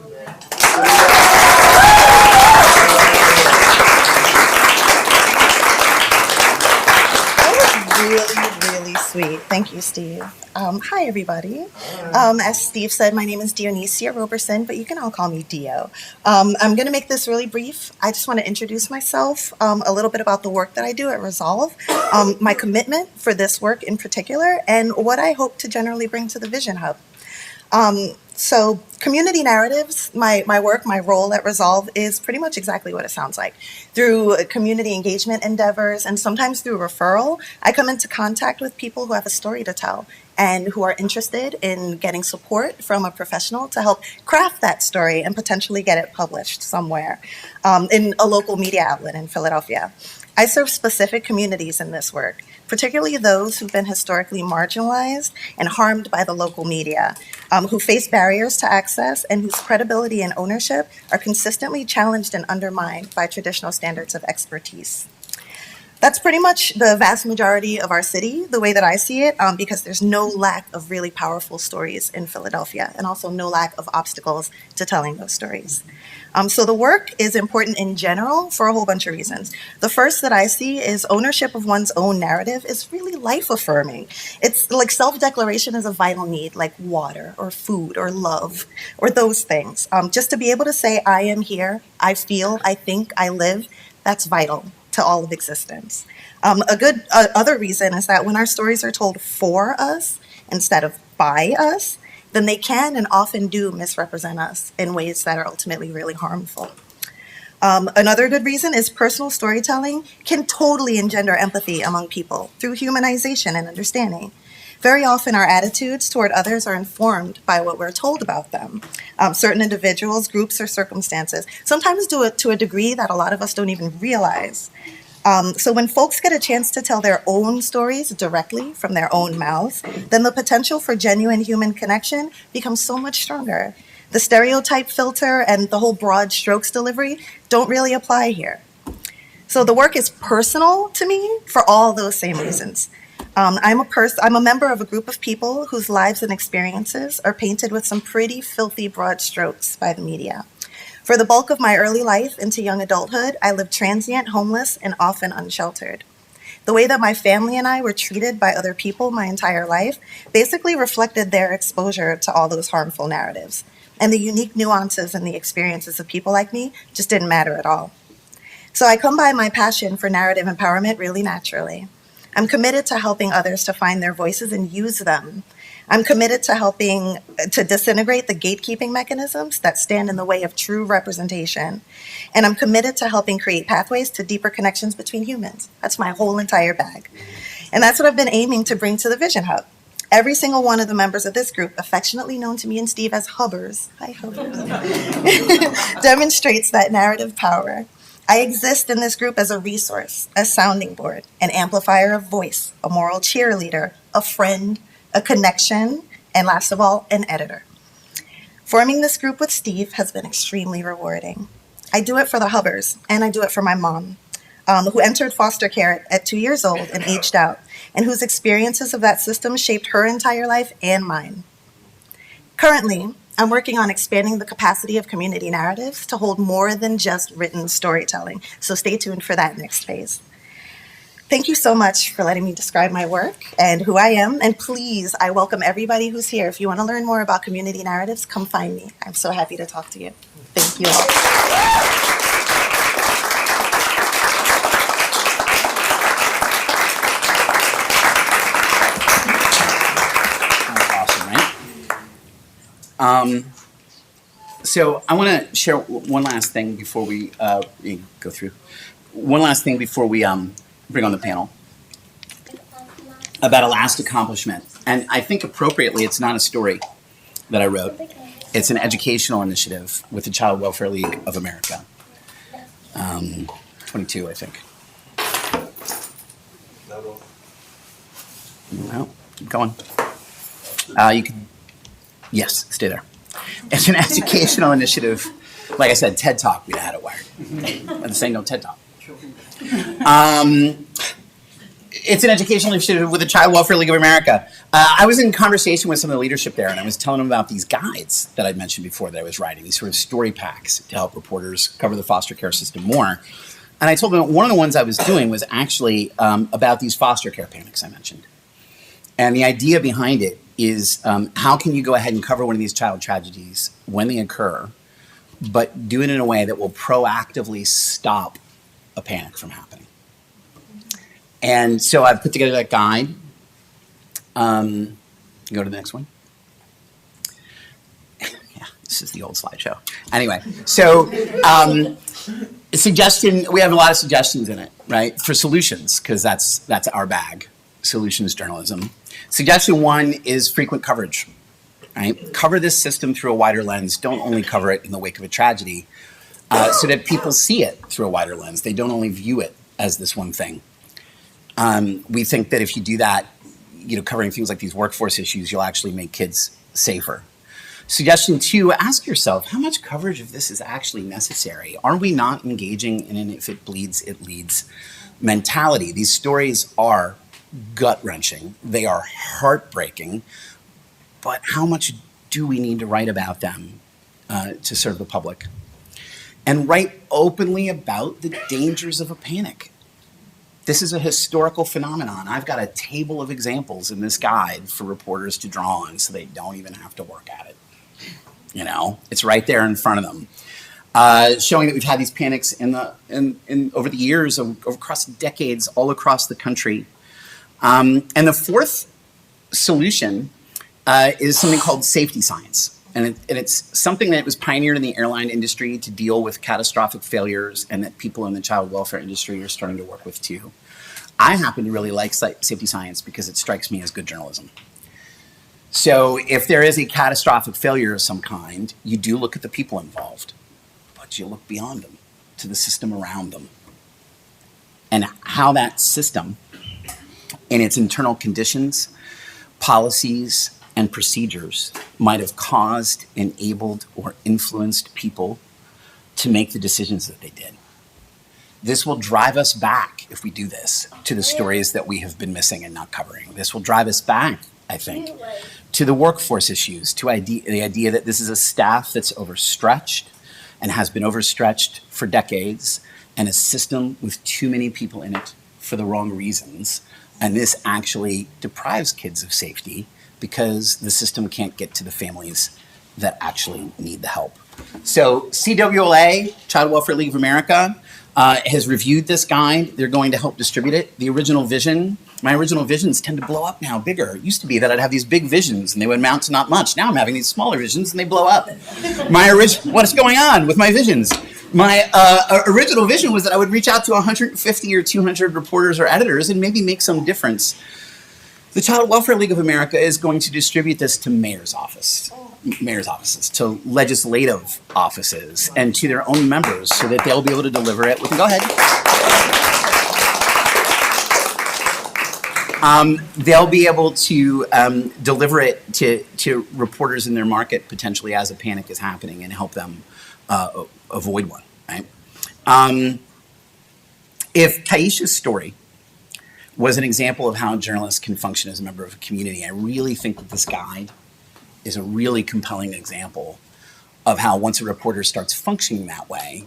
Really sweet. Thank you, Steve. Hi, everybody. As Steve said, my name is Dionysia Roberson, but you can all call me Dio. I'm going to make this really brief. I just want to introduce myself, a little bit about the work that I do at Resolve, my commitment for this work in particular, and what I hope to generally bring to the Vision Hub. So community narratives, my work, my role at Resolve is pretty much exactly what it sounds like. Through community engagement endeavors and sometimes through referral, I come into contact with people who have a story to tell and who are interested in getting support from a professional to help craft that story and potentially get it published somewhere in a local media outlet in Philadelphia. I serve specific communities in this work, particularly those who've been historically marginalized and harmed by the local media, who face barriers to access and whose credibility and ownership are consistently challenged and undermined by traditional standards of expertise. That's pretty much the vast majority of our city, the way that I see it, because there's no lack of really powerful stories in Philadelphia and also no lack of obstacles to telling those stories. So the work is important in general for a whole bunch of reasons. The first that I see is ownership of one's own narrative is really life-affirming. It's like self-declaration is a vital need, like water or food or love or those things. Just to be able to say, I am here, I feel, I think, I live, that's vital to all of existence. A good other reason is that when our stories are told for us instead of by us, then they can and often do misrepresent us in ways that are ultimately really harmful. Another good reason is personal storytelling can totally engender empathy among people through humanization and understanding. Very often our attitudes toward others are informed by what we're told about them. Certain individuals, groups, or circumstances sometimes do it to a degree that a lot of us don't even realize. So when folks get a chance to tell their own stories directly from their own mouths, then the potential for genuine human connection becomes so much stronger. The stereotype filter and the whole broad strokes delivery don't really apply here. So the work is personal to me for all those same reasons. I'm a member of a group of people whose lives and experiences are painted with some pretty filthy broad strokes by the media. For the bulk of my early life into young adulthood, I lived transient, homeless, and often unsheltered. The way that my family and I were treated by other people my entire life basically reflected their exposure to all those harmful narratives. And the unique nuances and the experiences of people like me just didn't matter at all. So I come by my passion for narrative empowerment really naturally. I'm committed to helping others to find their voices and use them. I'm committed to helping to disintegrate the gatekeeping mechanisms that stand in the way of true representation. And I'm committed to helping create pathways to deeper connections between humans. That's my whole entire bag. And that's what I've been aiming to bring to the Vision Hub. Every single one of the members of this group, affectionately known to me and Steve as Hubbers, hi Hubbers, demonstrates that narrative power. I exist in this group as a resource, a sounding board, an amplifier of voice, a moral cheerleader, a friend, a connection, and last of all, an editor. Forming this group with Steve has been extremely rewarding. I do it for the Hubbers, and I do it for my mom, who entered foster care at 2 years old and aged out, and whose experiences of that system shaped her entire life and mine. Currently, I'm working on expanding the capacity of community narratives to hold more than just written storytelling, so stay tuned for that next phase. Thank you so much for letting me describe my work and who I am, and please, I welcome everybody who's here. If you want to learn more about community narratives, come find me. I'm so happy to talk to you. Thank you all. So I want to share one last thing before we go through. One last thing before we bring on the panel about a last accomplishment. And I think appropriately, it's not a story that I wrote. It's an educational initiative with the Child Welfare League of America. 22, I think. No, keep going. You can, yes, stay there. It's an educational initiative. Like I said, TED Talk, we'd have had it wired. But this ain't no TED Talk. It's an educational initiative with the Child Welfare League of America. I was in conversation with some of the leadership there, and I was telling them about these guides that I'd mentioned before that I was writing, these sort of story packs to help reporters cover the foster care system more. And I told them one of the ones I was doing was actually about these foster care panics I mentioned. And the idea behind it is how can you go ahead and cover one of these child tragedies when they occur, but do it in a way that will proactively stop a panic from happening. And so I've put together that guide. Go to the next one. Yeah, this is the old slideshow. Anyway, so suggestion, we have a lot of suggestions in it, right? For solutions, because that's our bag, solutions journalism. Suggestion one is frequent coverage, right? Cover this system through a wider lens. Don't only cover it in the wake of a tragedy, so that people see it through a wider lens. They don't only view it as this one thing. We think that if you do that, covering things like these workforce issues, you'll actually make kids safer. Suggestion two, ask yourself, how much coverage of this is actually necessary? Are we not engaging in an if it bleeds, it leads mentality? These stories are gut-wrenching. They are heartbreaking. But how much do we need to write about them to serve the public? And write openly about the dangers of a panic. This is a historical phenomenon. I've got a table of examples in this guide for reporters to draw on so they don't even have to work at it. It's right there in front of them. Showing that we've had these panics over the years, across decades, all across the country. And the fourth solution is something called safety science. And it's something that was pioneered in the airline industry to deal with catastrophic failures, and that people in the child welfare industry are starting to work with too. I happen to really like safety science because it strikes me as good journalism. So if there is a catastrophic failure of some kind, you do look at the people involved, but you look beyond them to the system around them and how that system and its internal conditions, policies, and procedures might have caused, enabled, or influenced people to make the decisions that they did. This will drive us back, if we do this, to the stories that we have been missing and not covering. This will drive us back, I think, to the workforce issues, to the idea that this is a staff that's overstretched and has been overstretched for decades, and a system with too many people in it for the wrong reasons. And this actually deprives kids of safety because the system can't get to the families that actually need the help. So CWLA, Child Welfare League of America, has reviewed this guide. They're going to help distribute it. The original vision, my original visions tend to blow up now, bigger. It used to be that I'd have these big visions and they would amount to not much. Now I'm having these smaller visions and they blow up. What's going on with my visions? My original vision was that I would reach out to 150 or 200 reporters or editors and maybe make some difference. The Child Welfare League of America is going to distribute this to mayor's offices, to legislative offices, and to their own members so that they'll be able to deliver it. Go ahead. They'll be able to deliver it to reporters in their market, potentially as a panic is happening, and help them avoid one, right? If Taisha's story was an example of how journalists can function as a member of a community, I really think that this guide is a really compelling example of how once a reporter starts functioning that way,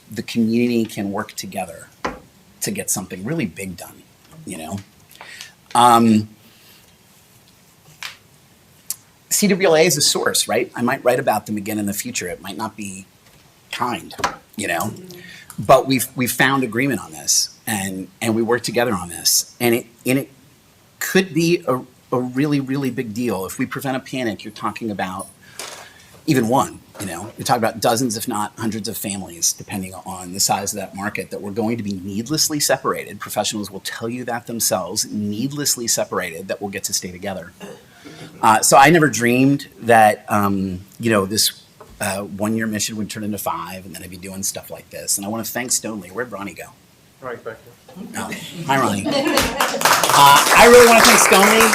the community can work together to get something really big done, CWLA is a source, right? I might write about them again in the future. It might not be kind, but we've found agreement on this, and we work together on this, and it could be a really, really big deal. If we prevent a panic, you're talking about even one, you're talking about dozens, if not hundreds of families, depending on the size of that market, that we're going to be needlessly separated. Professionals will tell you that themselves, needlessly separated, that we'll get to stay together. So I never dreamed that, this one-year mission would turn into 5, and then I'd be doing stuff like this. And I want to thank Stoneleigh. Where'd Ronnie go? Right back here. Oh, hi, Ronnie. I really want to thank Stoneleigh.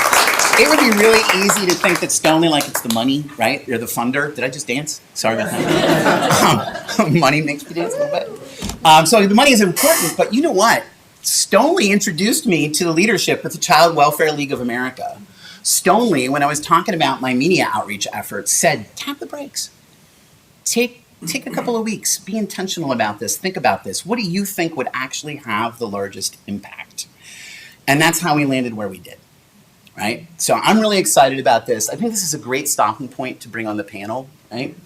it would be really easy to think that Stonely, like it's the money, right? You're the funder. Did I just dance? Sorry about that. Money makes me dance a little bit. So the money is important, but you know what? Stonely introduced me to the leadership of the Child Welfare League of America. Stonely, when I was talking about my media outreach efforts, said, tap the brakes. Take a couple of weeks. Be intentional about this. Think about this. What do you think would actually have the largest impact? And that's how we landed where we did, right? So I'm really excited about this. I think this is a great stopping point to bring on the panel, right?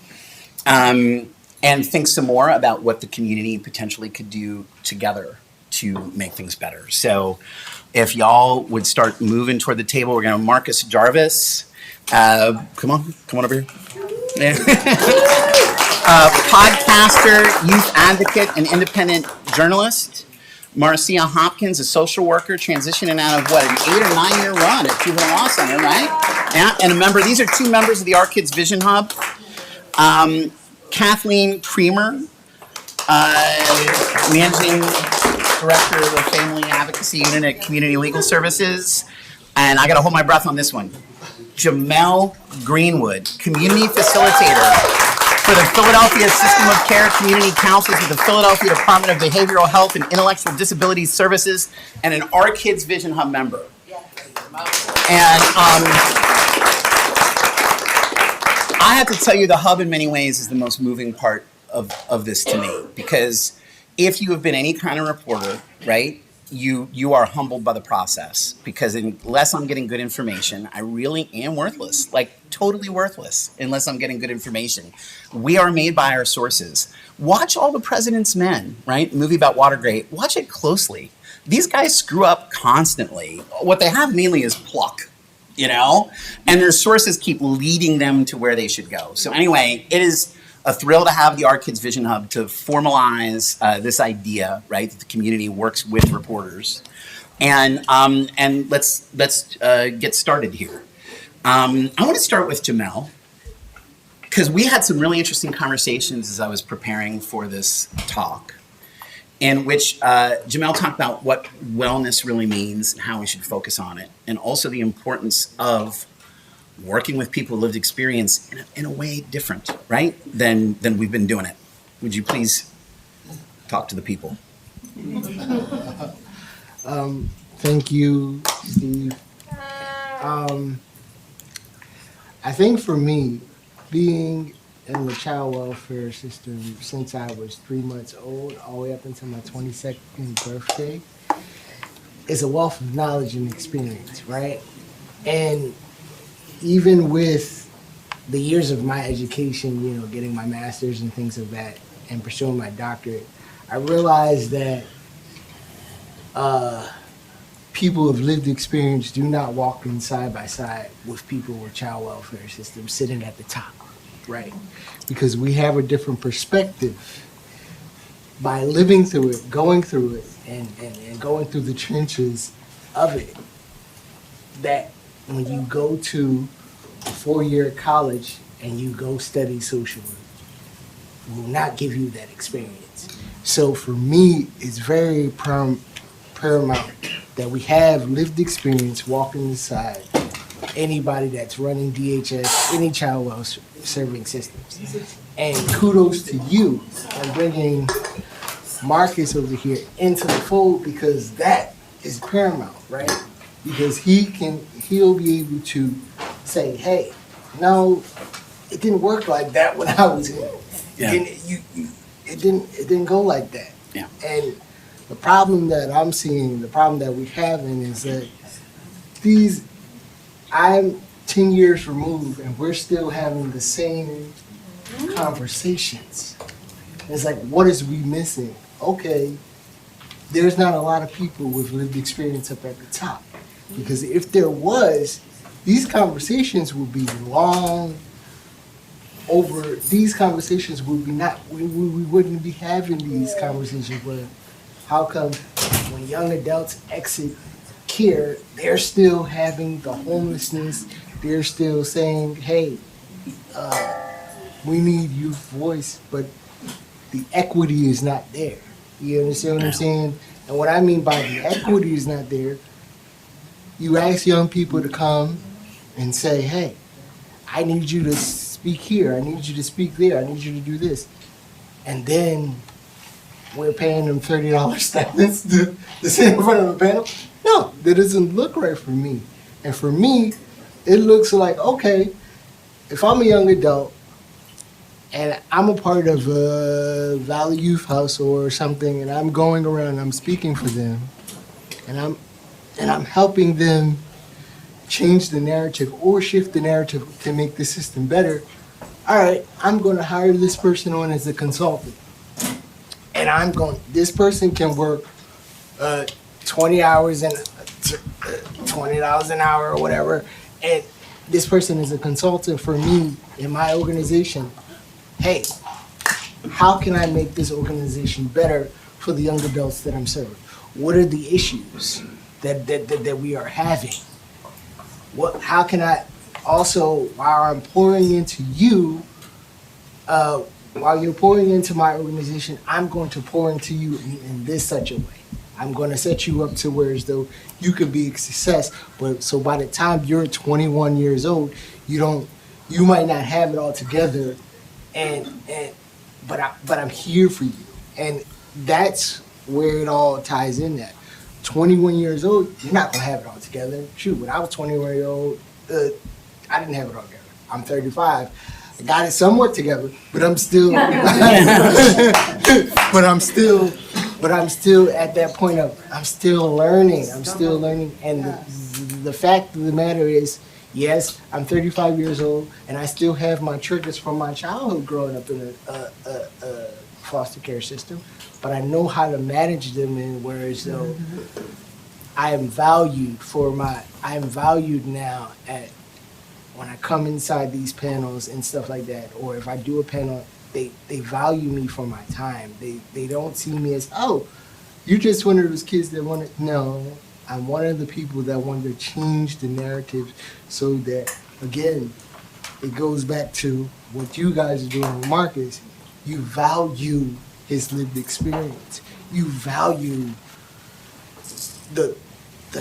And think some more about what the community potentially could do together to make things better. So if y'all would start moving toward the table, we're going to have Marcus Jarvis. Come on over here. Yeah. Podcaster, youth advocate, and independent journalist. Marcía Hopkins, a social worker, transitioning out of what, an 8 or 9 year run at Juvenile Law Center, right? Yeah, and a member. These are 2 members of the Our Kids Vision Hub. Kathleen Creamer, managing director of the Family Advocacy Unit at Community Legal Services. And I got to hold my breath on this one. Jamele Greenwood, community facilitator for the Philadelphia System of Care Community Councils with the Philadelphia Department of Behavioral Health and Intellectual Disabilities Services, and an Our Kids Vision Hub member. And I have to tell you, the hub in many ways is the most moving part of this to me, because if you have been any kind of reporter, right, you are humbled by the process, because unless I'm getting good information, I really am worthless, like totally worthless, unless I'm getting good information. We are made by our sources. Watch All the President's Men, right? The movie about Watergate. Watch it closely. These guys screw up constantly. What they have mainly is pluck, you know? And their sources keep leading them to where they should go. So anyway, it is a thrill to have the Our Kids Vision Hub to formalize this idea, right, that the community works with reporters. And let's get started here. I want to start with Jamele, because we had some really interesting conversations as I was preparing for this talk, in which Jamele talked about what wellness really means and how we should focus on it, and also the importance of working with people with lived experience in a way different, right, than we've been doing it. Would you please talk to the people? Thank you, Steve. I think for me, being in the child welfare system since I was 3 months old, all the way up until my 22nd birthday, is a wealth of knowledge and experience, right? And even with the years of my education, you know, getting my master's and things of that, and pursuing my doctorate, I realized that people of lived experience do not walk in side by side with people with child welfare systems sitting at the top, right? Because we have a different perspective by living through it, going through it, and going through the trenches of it, that when you go to a 4-year college and you go study social work, will not give you that experience. So for me, it's very paramount that we have lived experience walking inside anybody that's running DHS, any child welfare serving systems. And kudos to you on bringing Marcus over here into the fold, because that is paramount, right? Because he'll be able to say, hey, no, it didn't work like that when I was in. Yeah. It didn't go like that. Yeah. And the problem that I'm seeing, the problem that we're having is that I'm 10 years removed and we're still having the same conversations. It's like, what is we missing? Okay, there's not a lot of people with lived experience up at the top. Because if there was, these conversations would be long over. These conversations would be not, we wouldn't be having these conversations where, how come when young adults exit care, they're still having the homelessness, they're still saying, hey, we need youth voice, but the equity is not there. You understand what I'm saying? And what I mean by the equity is not there, you ask young people to come and say, hey, I need you to speak here, I need you to speak there, I need you to do this. And then we're paying them $30 stipends to sit in front of a panel? No, that doesn't look right for me. And for me, it looks like, okay, if I'm a young adult and I'm a part of a Valley Youth House or something, and I'm going around, I'm speaking for them, and I'm helping them change the narrative or shift the narrative to make the system better, all right, I'm going to hire this person on as a consultant. And this person can work 20 hours and $20 an hour or whatever, and this person is a consultant for me in my organization. Hey, how can I make this organization better for the young adults that I'm serving? What are the issues that we are having? How can I also, while I'm pouring into you, while you're pouring into my organization, I'm going to pour into you in this such a way. I'm going to set you up to where as though you could be a success. But so by the time you're 21 years old, you might not have it all together, but I'm here for you, and that's where it all ties in. At 21 years old, you're not gonna have it all together. Shoot, when I was 21 years old, I didn't have it all together. I'm 35. I got it somewhat together, but I'm still, but I'm still at that point of I'm still learning. And the fact of the matter is, yes, I'm 35 years old, and I still have my triggers from my childhood growing up in a foster care system, but I know how to manage them in whereas though I am valued now at when I come inside these panels and stuff like that, or if I do a panel, they value me for my time. They don't see me as, oh, you're just one of those kids that want to, no, I'm one of the people that want to change the narrative so that, again, it goes back to what you guys are doing with Marcus. You value his lived experience. You value the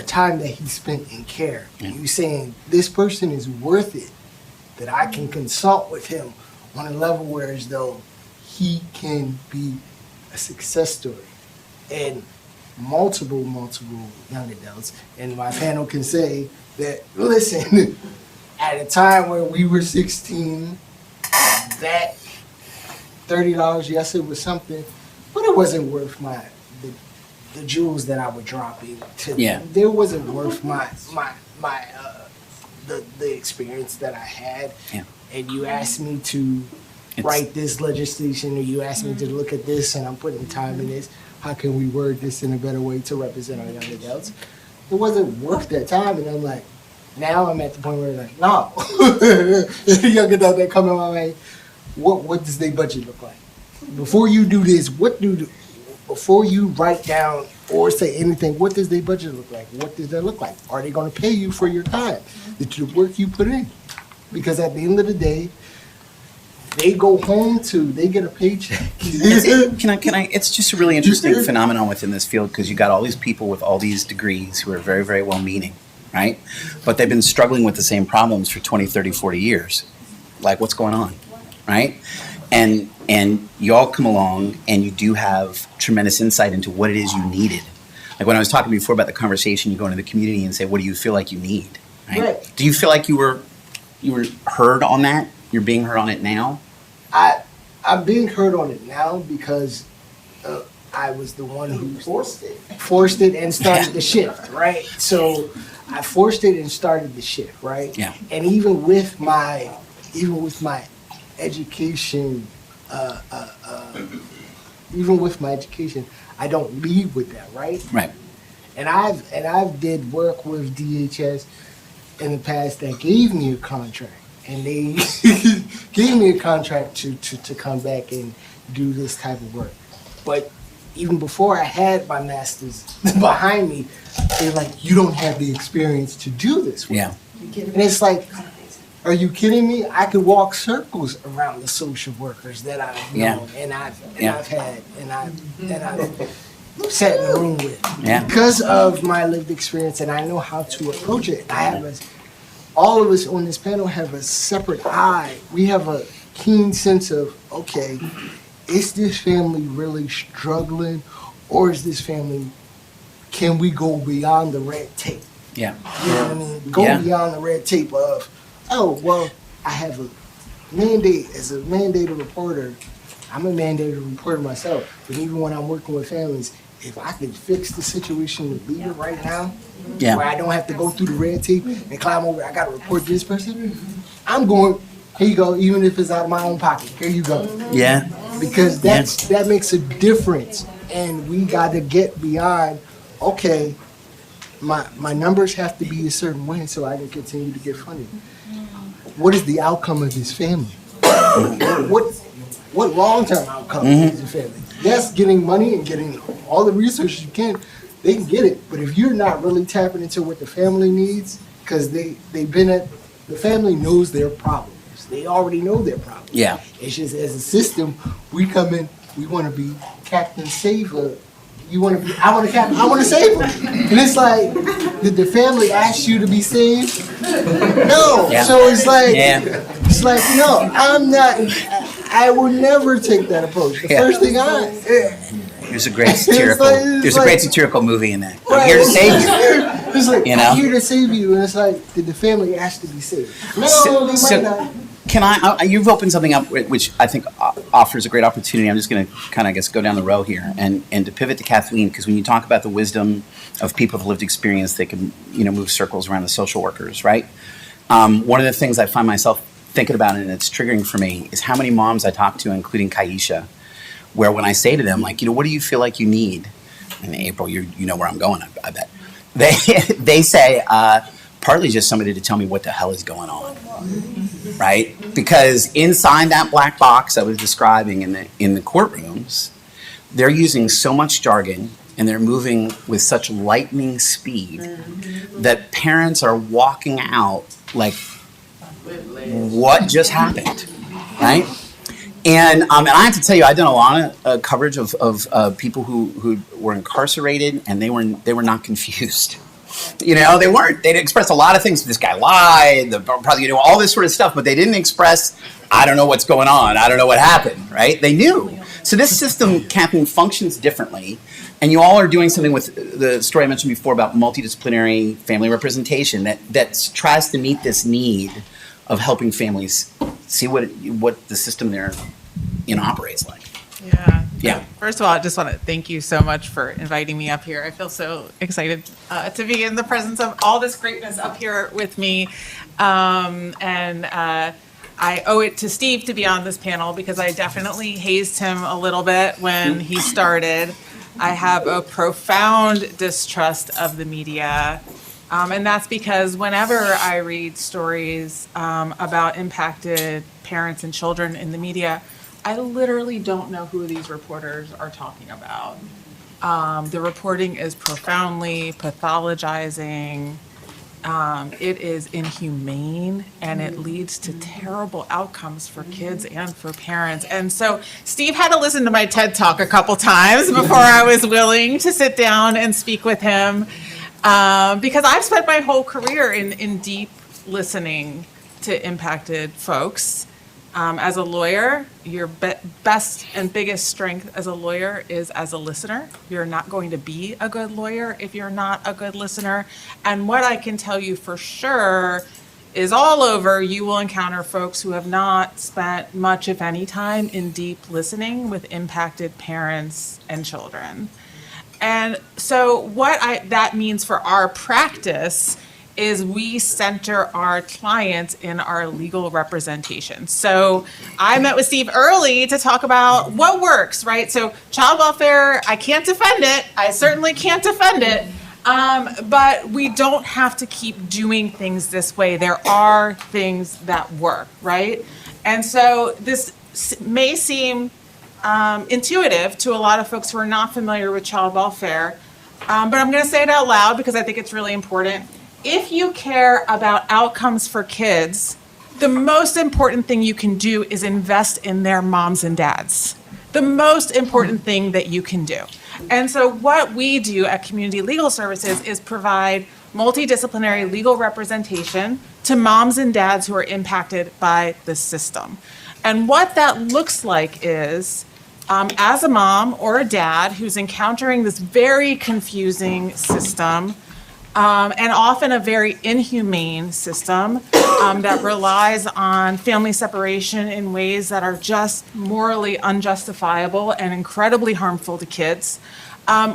time that he spent in care. Yeah. You saying this person is worth it, that I can consult with him on a level where as though he can be a success story. And multiple young adults, and my panel can say that, listen, at a time where we were 16, that $30, yes, it was something, but it wasn't worth the jewels that I would drop into. Yeah. There wasn't worth the experience that I had. Yeah. And you asked me to write this legislation, or you asked me to look at this, and I'm putting time in this. How can we word this in a better way to represent our young adults? It wasn't worth that time, and I'm like, now I'm at the point where like, no. The young adult that come in my way, what does their budget look like? Before you do this, before you write down or say anything, what does their budget look like? What does that look like? Are they going to pay you for your time, the work you put in? Because at the end of the day, they go home they get a paycheck. It's just a really interesting phenomenon within this field, because you got all these people with all these degrees who are very, very well-meaning, right? But they've been struggling with the same problems for 20, 30, 40 years. Like, what's going on, right? And you all come along and you do have tremendous insight into what it is you needed. Like when I was talking before about the conversation, you go into the community and say, what do you feel like you need, right? Do you feel like you were heard on that? You're being heard on it now? I'm being heard on it now because I was the one who forced it and started the shift, right? So I forced it and started the shift, right? Yeah. And even with my education, I don't lead with that, right? Right. And I've did work with DHS in the past that gave me a contract. And they gave me a contract to come back and do this type of work. But even before I had my master's behind me, they're like, you don't have the experience to do this work. Yeah. And it's like, are you kidding me? I could walk circles around the social workers that I've known and I've had and I've sat in the room with. Yeah. Because of my lived experience, and I know how to approach it. I have all of us on this panel have a separate eye. We have a keen sense of, okay, is this family really struggling, or is this family, can we go beyond the red tape? Yeah. You know what I mean? Go beyond the red tape of, oh, well, I have a mandate as a mandated reporter. I'm a mandated reporter myself, but even when I'm working with families, if I can fix the situation with Leader right now, where I don't have to go through the red tape and climb over, I got to report this person, I'm going, here you go, even if it's out of my own pocket, here you go. Yeah. Because that makes a difference, and we got to get beyond, okay, my numbers have to be a certain way so I can continue to get funding. What is the outcome of this family? What long-term outcome is the family? Yes, getting money and getting all the resources you can, they can get it. But if you're not really tapping into what the family needs, because they've been at, the family knows their problems. They already know their problems. Yeah. It's just as a system, we come in, we want to be Captain Saver. You want to be, I want to save them. And it's like, did the family ask you to be saved? No. Yeah. So it's like, no, I'm not, I would never take that approach. The first thing There's a great satirical. There's a great satirical movie in that. I'm here to save you. It's like, You know? I'm here to save you, and it's like, did the family ask to be saved? No, they might not. Can you've opened something up which I think offers a great opportunity. I'm just going to kind of, I guess, go down the row here and to pivot to Kathleen, because when you talk about the wisdom of people with lived experience, they can, move circles around the social workers, right? One of the things I find myself thinking about, and it's triggering for me, is how many moms I talk to, including Kaisha, where when I say to them, like, what do you feel like you need? And April, you know where I'm going, I bet. They say, partly just somebody to tell me what the hell is going on, right? Because inside that black box I was describing in the courtrooms, they're using so much jargon and they're moving with such lightning speed that parents are walking out like, what just happened, right? And I have to tell you, I've done a lot of coverage of people who were incarcerated, and they were not confused. They weren't. They'd express a lot of things. This guy lied, the prosecutor, all this sort of stuff, but they didn't express, I don't know what's going on, I don't know what happened, right? They knew. So this system, Kathleen, functions differently, and you all are doing something with the story I mentioned before about multidisciplinary family representation that tries to meet this need of helping families see what the system they're in operates like. Yeah. First of all, I just want to thank you so much for inviting me up here. I feel so excited to be in the presence of all this greatness up here with me. I owe it to Steve to be on this panel because I definitely hazed him a little bit when he started. I have a profound distrust of the media. And that's because whenever I read stories about impacted parents and children in the media, I literally don't know who these reporters are talking about. The reporting is profoundly pathologizing. It is inhumane, and it leads to terrible outcomes for kids and for parents. And so Steve had to listen to my TED Talk a couple times before I was willing to sit down and speak with him. Because I've spent my whole career in deep listening to impacted folks. As a lawyer, your best and biggest strength as a lawyer is as a listener. You're not going to be a good lawyer if you're not a good listener. And what I can tell you for sure is all over, you will encounter folks who have not spent much, if any, time in deep listening with impacted parents and children. And so what that means for our practice is we center our clients in our legal representation. So I met with Steve early to talk about what works, right? So child welfare, I can't defend it. I certainly can't defend it. But we don't have to keep doing things this way. There are things that work, right? And so this may seem intuitive to a lot of folks who are not familiar with child welfare, but I'm going to say it out loud because I think it's really important. If you care about outcomes for kids, the most important thing you can do is invest in their moms and dads. The most important thing that you can do. And so what we do at Community Legal Services is provide multidisciplinary legal representation to moms and dads who are impacted by the system. And what that looks like is, as a mom or a dad who's encountering this very confusing system, and often a very inhumane system that relies on family separation in ways that are just morally unjustifiable and incredibly harmful to kids.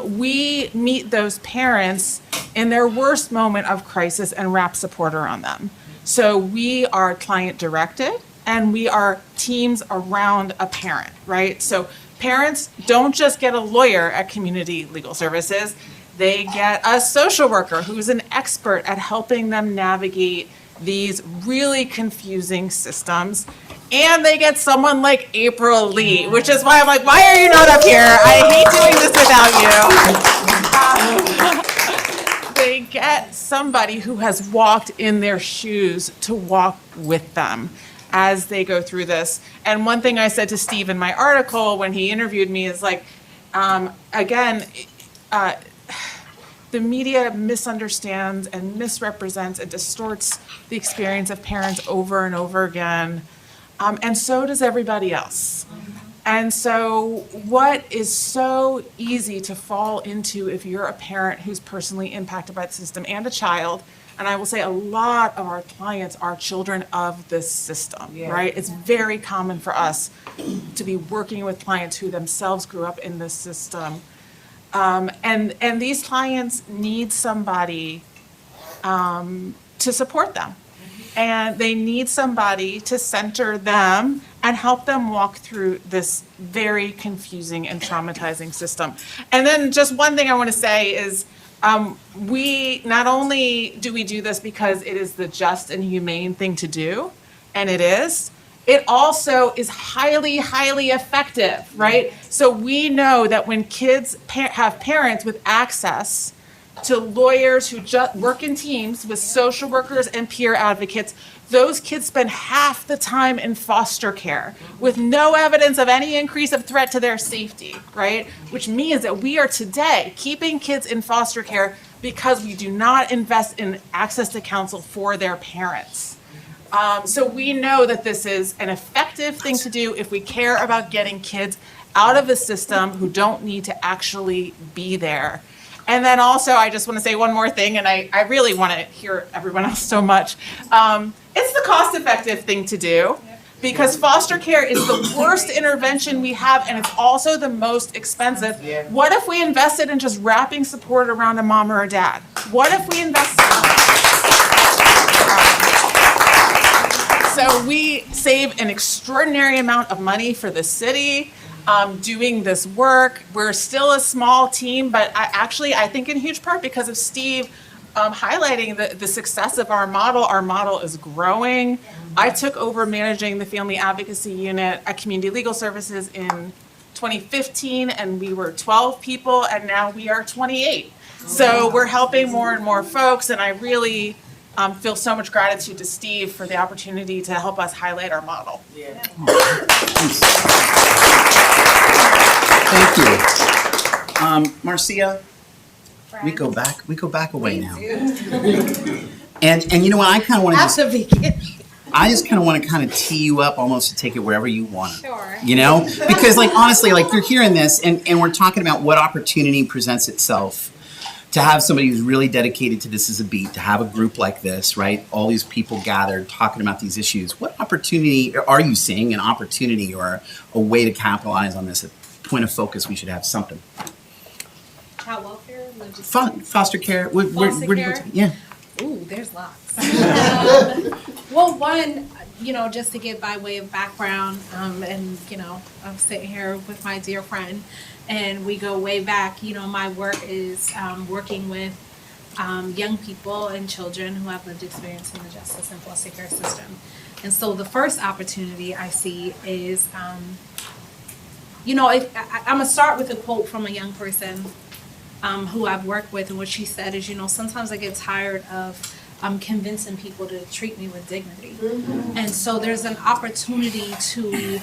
We meet those parents in their worst moment of crisis and wrap support around them. So we are client directed and we are teams around a parent, right? So parents don't just get a lawyer at Community Legal Services. They get a social worker who's an expert at helping them navigate these really confusing systems. And they get someone like April Lee, which is why I'm like, why are you not up here? I hate doing this without you. They get somebody who has walked in their shoes to walk with them as they go through this. And one thing I said to Steve in my article when he interviewed me is like, the media misunderstands and misrepresents and distorts the experience of parents over and over again, and so does everybody else. And so what is so easy to fall into if you're a parent who's personally impacted by the system and a child, and I will say a lot of our clients are children of this system, right? It's very common for us to be working with clients who themselves grew up in this system. And these clients need somebody to support them. And they need somebody to center them and help them walk through this very confusing and traumatizing system. And then just one thing I want to say is we not only do we do this because it is the just and humane thing to do, and it is, it also is highly, highly effective, right? So we know that when kids have parents with access to lawyers who just work in teams with social workers and peer advocates, those kids spend half the time in foster care with no evidence of any increase of threat to their safety, right? Which means that we are today keeping kids in foster care because we do not invest in access to counsel for their parents. So we know that this is an effective thing to do if we care about getting kids out of a system who don't need to actually be there. And then also, I just want to say one more thing, and I really want to hear everyone else so much. It's the cost-effective thing to do because foster care is the worst intervention we have, and it's also the most expensive. What if we invested in just wrapping support around a mom or a dad? What if we invested in So we save an extraordinary amount of money for the city doing this work. We're still a small team, but I think in huge part because of Steve highlighting the success of our model. Our model is growing. I took over managing the family advocacy unit at Community Legal Services in 2015, and we were 12 people, and now we are 28. So we're helping more and more folks, and I really feel so much gratitude to Steve for the opportunity to help us highlight our model. Thank you. Marcía, we go back a way now. And you know what, I kind of want to just kind of want to tee you up almost to take it wherever you want. Sure. You know? Because like honestly, like you're hearing this and we're talking about what opportunity presents itself to have somebody who's really dedicated to this as a beat, to have a group like this, right? All these people gathered talking about these issues. What opportunity are you seeing, an opportunity or a way to capitalize on this? A point of focus, we should have something. Child welfare? Foster care. Where do you go to? Yeah. Ooh, there's lots. Well, one, just to give by way of background, and, I'm sitting here with my dear friend, and we go way back. My work is working with young people and children who have lived experience in the justice and foster care system. And so the first opportunity I see is, I'm going to start with a quote from a young person who I've worked with, and what she said is, sometimes I get tired of convincing people to treat me with dignity. Mm-hmm. And so there's an opportunity to,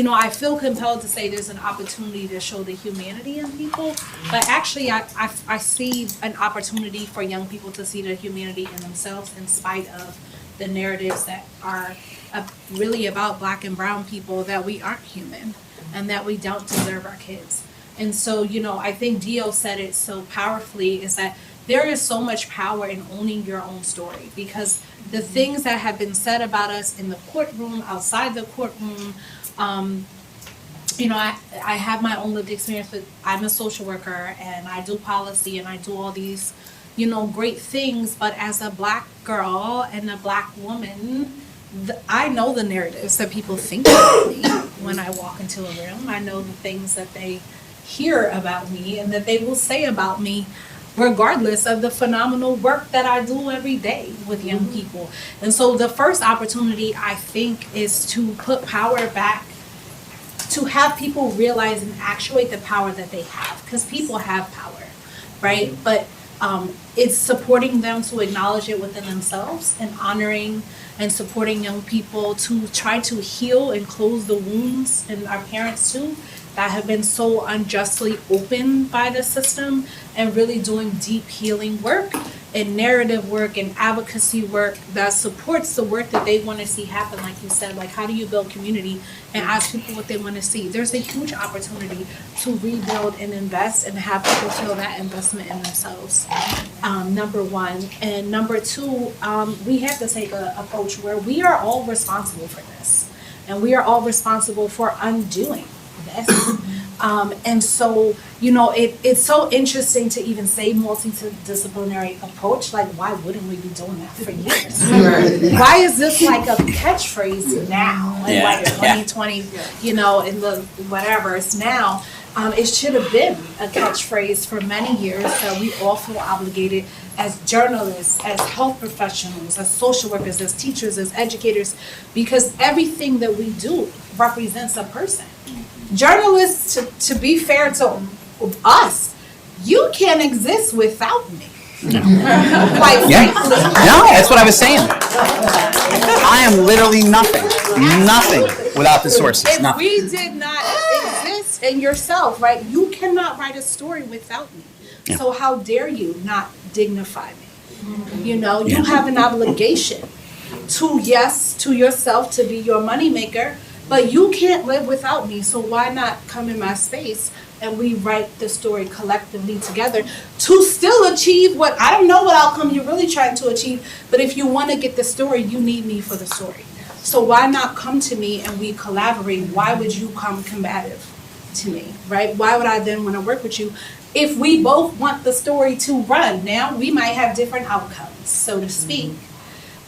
I feel compelled to say there's an opportunity to show the humanity in people, but actually I see an opportunity for young people to see the humanity in themselves in spite of the narratives that are really about Black and brown people, that we aren't human and that we don't deserve our kids. And so, I think Dio said it so powerfully, is that there is so much power in owning your own story, because the things that have been said about us in the courtroom, outside the courtroom, I have my own lived experience, but I'm a social worker and I do policy and I do all these, great things. But as a Black girl and a Black woman, I know the narratives that people think about me when I walk into a room. I know the things that they hear about me and that they will say about me, regardless of the phenomenal work that I do every day with young people. And so the first opportunity, I think, is to put power back, to have people realize and actuate the power that they have, because people have power, right? But it's supporting them to acknowledge it within themselves and honoring and supporting young people to try to heal and close the wounds, and our parents too, that have been so unjustly opened by the system, and really doing deep healing work and narrative work and advocacy work that supports the work that they want to see happen. Like you said, like, how do you build community and ask people what they want to see? There's a huge opportunity to rebuild and invest and have people feel that investment in themselves, number one. And number two, we have to take an approach where we are all responsible for this, and we are all responsible for undoing this. And so, it's so interesting to even say multidisciplinary approach. Like, why wouldn't we be doing that for years? Why is this like a catchphrase now? In like 2020, in the whatever it's now. It should have been a catchphrase for many years, that we all feel obligated as journalists, as health professionals, as social workers, as teachers, as educators, because everything that we do represents a person. Journalists, to be fair to us, you can't exist without me. Quite frankly. No, that's what I was saying. I am literally nothing without the sources. If Nothing. we did not exist in yourself, right, you cannot write a story without me. Yeah. So how dare you not dignify me? You have an obligation to yourself to be your moneymaker, but you can't live without me. So why not come in my space and we write the story collectively together to still achieve what, I don't know what outcome you're really trying to achieve, but if you want to get the story, you need me for the story. So why not come to me and we collaborate? Why would you come combative to me, right? Why would I then want to work with you? If we both want the story to run, now we might have different outcomes, so to speak.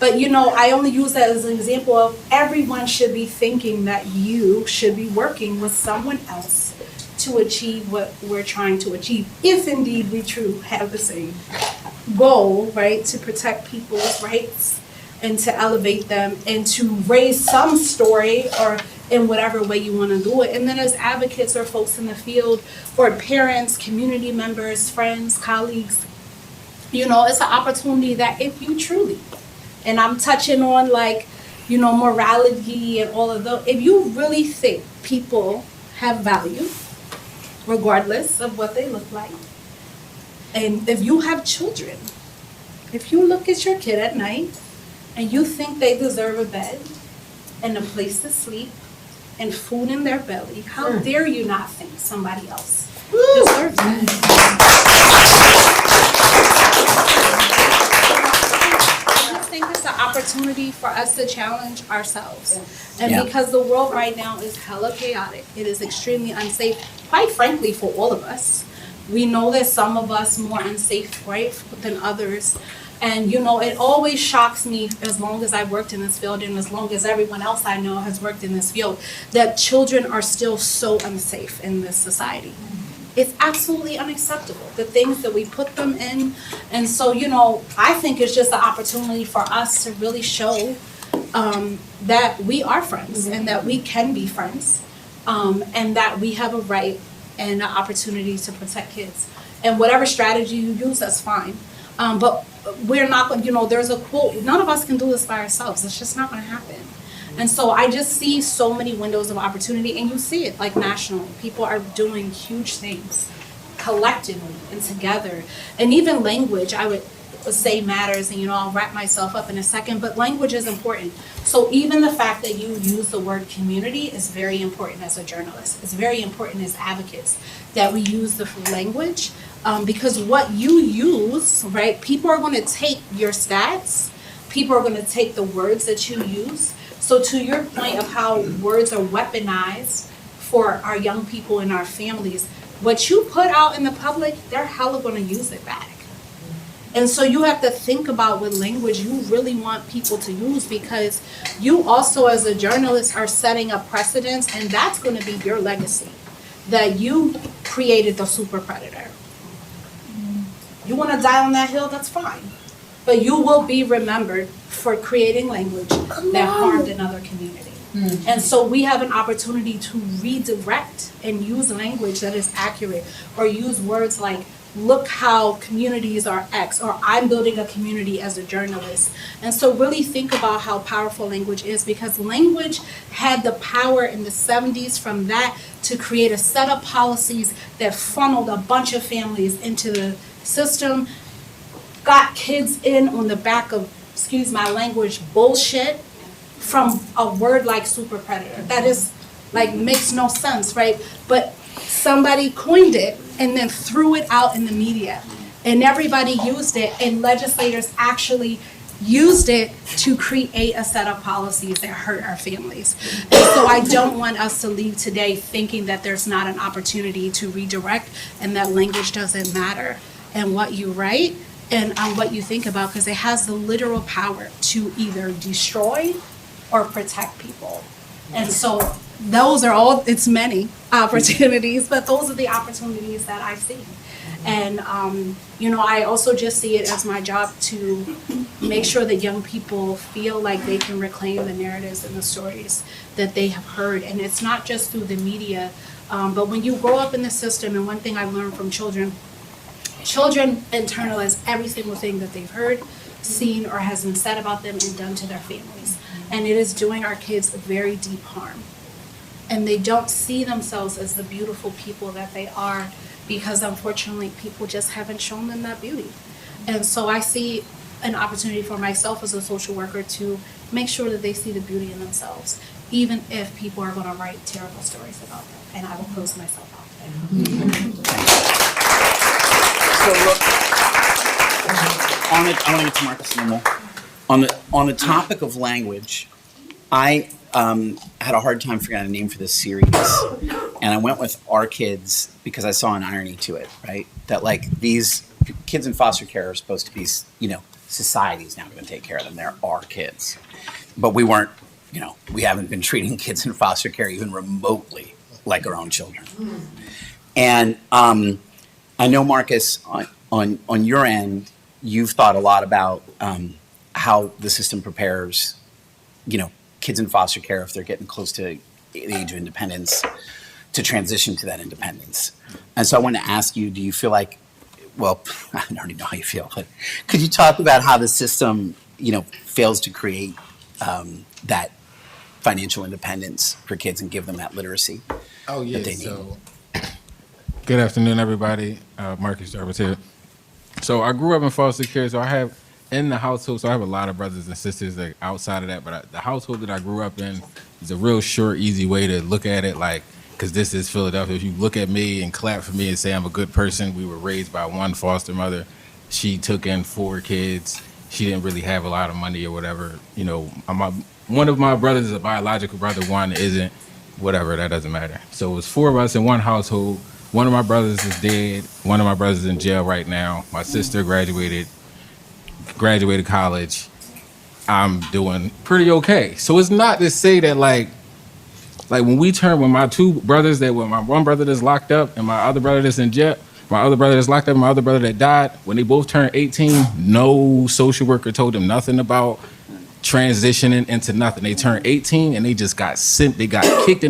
But I only use that as an example of everyone should be thinking that you should be working with someone else to achieve what we're trying to achieve, if indeed we truly have the same goal, right? To protect people's rights and to elevate them and to raise some story, or in whatever way you want to do it. And then as advocates or folks in the field, or parents, community members, friends, colleagues, it's an opportunity that if you truly, and I'm touching on morality and all of those, if you really think people have value, regardless of what they look like, and if you have children, if you look at your kid at night and you think they deserve a bed and a place to sleep and food in their belly, how dare you not think somebody else deserves that? I think it's an opportunity for us to challenge ourselves. And because the world right now is hella chaotic, it is extremely unsafe, quite frankly, for all of us. We know that some of us more unsafe, right, than others. And, it always shocks me, as long as I've worked in this field and as long as everyone else I know has worked in this field, that children are still so unsafe in this society. It's absolutely unacceptable, the things that we put them in. And so, I think it's just an opportunity for us to really show that we are friends and that we can be friends, and that we have a right and an opportunity to protect kids. And whatever strategy you use, that's fine. But we're not going, there's a quote, none of us can do this by ourselves. It's just not going to happen. And so I just see so many windows of opportunity, and you see it like nationally. People are doing huge things collectively and together. And even language, I would say matters, and I'll wrap myself up in a second, but language is important. So even the fact that you use the word community is very important as a journalist. It's very important as advocates that we use the language, because what you use, right, people are going to take your stats, people are going to take the words that you use. So to your point of how words are weaponized for our young people and our families, what you put out in the public, they're hella going to use it back. And so you have to think about what language you really want people to use, because you also as a journalist are setting up precedents, and that's going to be your legacy, that you created the super predator. You want to die on that hill, that's fine. But you will be remembered for creating language that harmed another community. And so we have an opportunity to redirect and use language that is accurate, or use words like, look how communities are X, or I'm building a community as a journalist. And so really think about how powerful language is, because language had the power in the 70s from that to create a set of policies that funneled a bunch of families into the system, got kids in on the back of, excuse my language, bullshit from a word like super predator. That is like makes no sense, right? But somebody coined it and then threw it out in the media, and everybody used it, and legislators actually used it to create a set of policies that hurt our families. And so I don't want us to leave today thinking that there's not an opportunity to redirect, and that language doesn't matter, and what you write and what you think about, because it has the literal power to either destroy or protect people. And so those are all, it's many opportunities, but those are the opportunities that I see. And, I also just see it as my job to make sure that young people feel like they can reclaim the narratives and the stories that they have heard. And it's not just through the media, but when you grow up in the system, and one thing I learned from children internalize every single thing that they've heard, seen, or has been said about them and done to their families. And it is doing our kids very deep harm. And they don't see themselves as the beautiful people that they are, because unfortunately people just haven't shown them that beauty. And so I see an opportunity for myself as a social worker to make sure that they see the beauty in themselves, even if people are going to write terrible stories about them. And I will close myself out there. So look, I want to get to Marcus in a minute. On the topic of language, I had a hard time figuring out a name for this series, and I went with Our Kids because I saw an irony to it, right? That like these kids in foster care are supposed to be, society's now going to take care of them. They're our kids, but we weren't, we haven't been treating kids in foster care even remotely like our own children. And I know, Marcus, on your end, you've thought a lot about how the system prepares, kids in foster care, if they're getting close to the age of independence, to transition to that independence. And so I want to ask you, do you feel like, well, I already know how you feel, but could you talk about how the system, fails to create that financial independence for kids and give them that literacy Oh, yeah. that they need? So, good afternoon, everybody. Marcus Jarvis here. So I grew up in foster care, so I have in the household, so I have a lot of brothers and sisters that outside of that, but the household that I grew up in is a real short, easy way to look at it, like, because this is Philadelphia. If you look at me and clap for me and say I'm a good person, we were raised by one foster mother. She took in 4 kids. She didn't really have a lot of money or whatever. One of my brothers is a biological brother, one isn't, whatever, that doesn't matter. So it was 4 of us in one household. One of my brothers is dead. One of my brothers is in jail right now. My sister graduated college. I'm doing pretty okay. So it's not to say that like when my 2 brothers when my one brother that's locked up and my other brother that's in jail, my other brother that's locked up and my other brother that died, when they both turned 18, no social worker told them nothing about transitioning into nothing. They turned 18 and they just got sent, they got kicked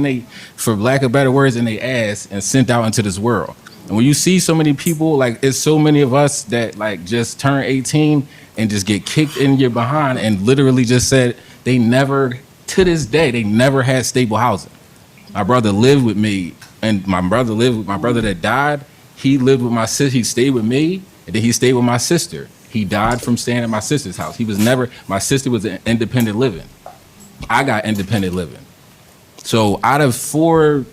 for lack of better words, in their ass and sent out into this world. And when you see so many people, like it's so many of us that like just turn 18 and just get kicked in your behind and literally just said they never to this day, they never had stable housing. My brother lived with me, and my brother lived with my brother that died. He lived with my sister. He stayed with me, and then he stayed with my sister. He died from staying at my sister's house. He was never, my sister was in independent living. I got independent living. So out of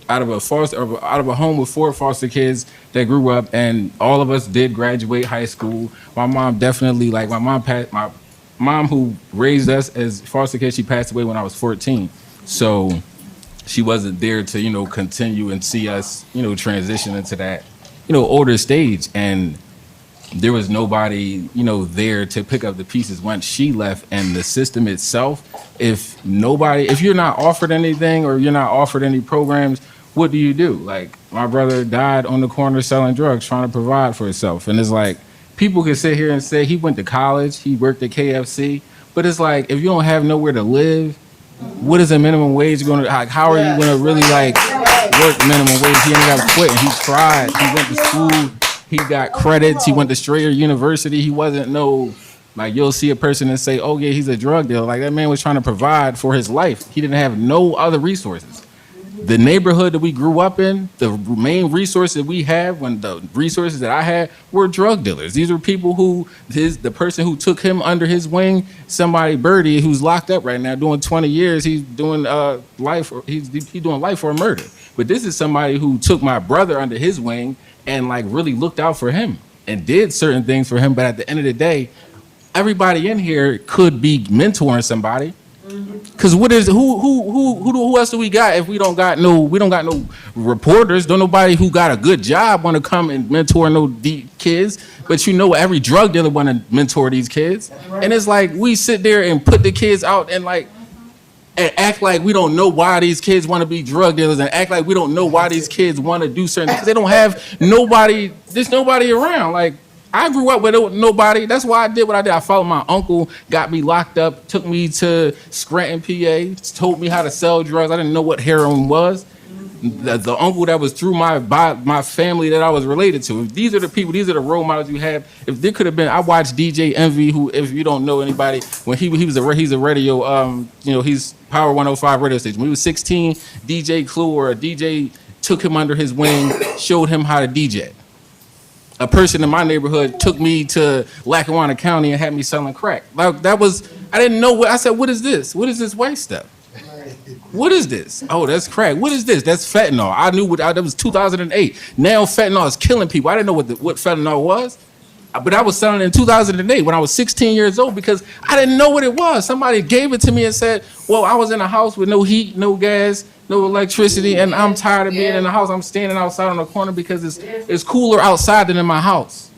a home with 4 foster kids that grew up, and all of us did graduate high school. My mom definitely, like my mom who raised us as foster kids, she passed away when I was 14. So she wasn't there to, you know, continue and see us, you know, transition into that, you know, older stage. And there was nobody, you know, there to pick up the pieces once she left. And the system itself, if you're not offered anything or you're not offered any programs, what do you do? Like, my brother died on the corner selling drugs, trying to provide for himself. And it's like, people can sit here and say he went to college, he worked at KFC, but it's like, if you don't have nowhere to live, what is a minimum wage going to, like, how are you going to really, like, work minimum wage? He ended up quitting. He tried. He went to school. He got credits. He went to Strayer University. He wasn't like, you'll see a person and say, oh, yeah, he's a drug dealer. Like, that man was trying to provide for his life. He didn't have no other resources. The neighborhood that we grew up in, the main resource that we have, when the resources that I had, were drug dealers. These were people who, the person who took him under his wing, somebody, Birdie, who's locked up right now doing 20 years, he's doing life, he's doing life for a murder. But this is somebody who took my brother under his wing and, like, really looked out for him and did certain things for him. But at the end of the day, everybody in here could be mentoring somebody. Cause who else do we got if we don't got no reporters? Don't nobody who got a good job want to come and mentor no kids. But you know, every drug dealer want to mentor these kids. And it's like, we sit there and put the kids out and act like we don't know why these kids want to be drug dealers, and act like we don't know why these kids want to do certain things. They don't have nobody. There's nobody around. Like, I grew up with nobody. That's why I did what I did. I followed my uncle, got me locked up, took me to Scranton, PA, told me how to sell drugs. I didn't know what heroin was. The uncle that was through my family that I was related to. If these are the people, these are the role models you have. If there could have been, I watched DJ Envy, who, if you don't know anybody, when he's a radio, he's Power 105 radio station. When he was 16, DJ Clue or a DJ took him under his wing, showed him how to DJ. A person in my neighborhood took me to Lackawanna County and had me selling crack. Like, I didn't know what, I said, what is this? What is this white stuff? What is this? Oh, that's crack. What is this? That's fentanyl. I knew that was 2008. Now fentanyl is killing people. I didn't know what fentanyl was, but I was selling it in 2008 when I was 16 years old because I didn't know what it was. Somebody gave it to me and said, well, I was in a house with no heat, no gas, no electricity, and I'm tired of being in the house. I'm standing outside on the corner because it's cooler outside than in my house.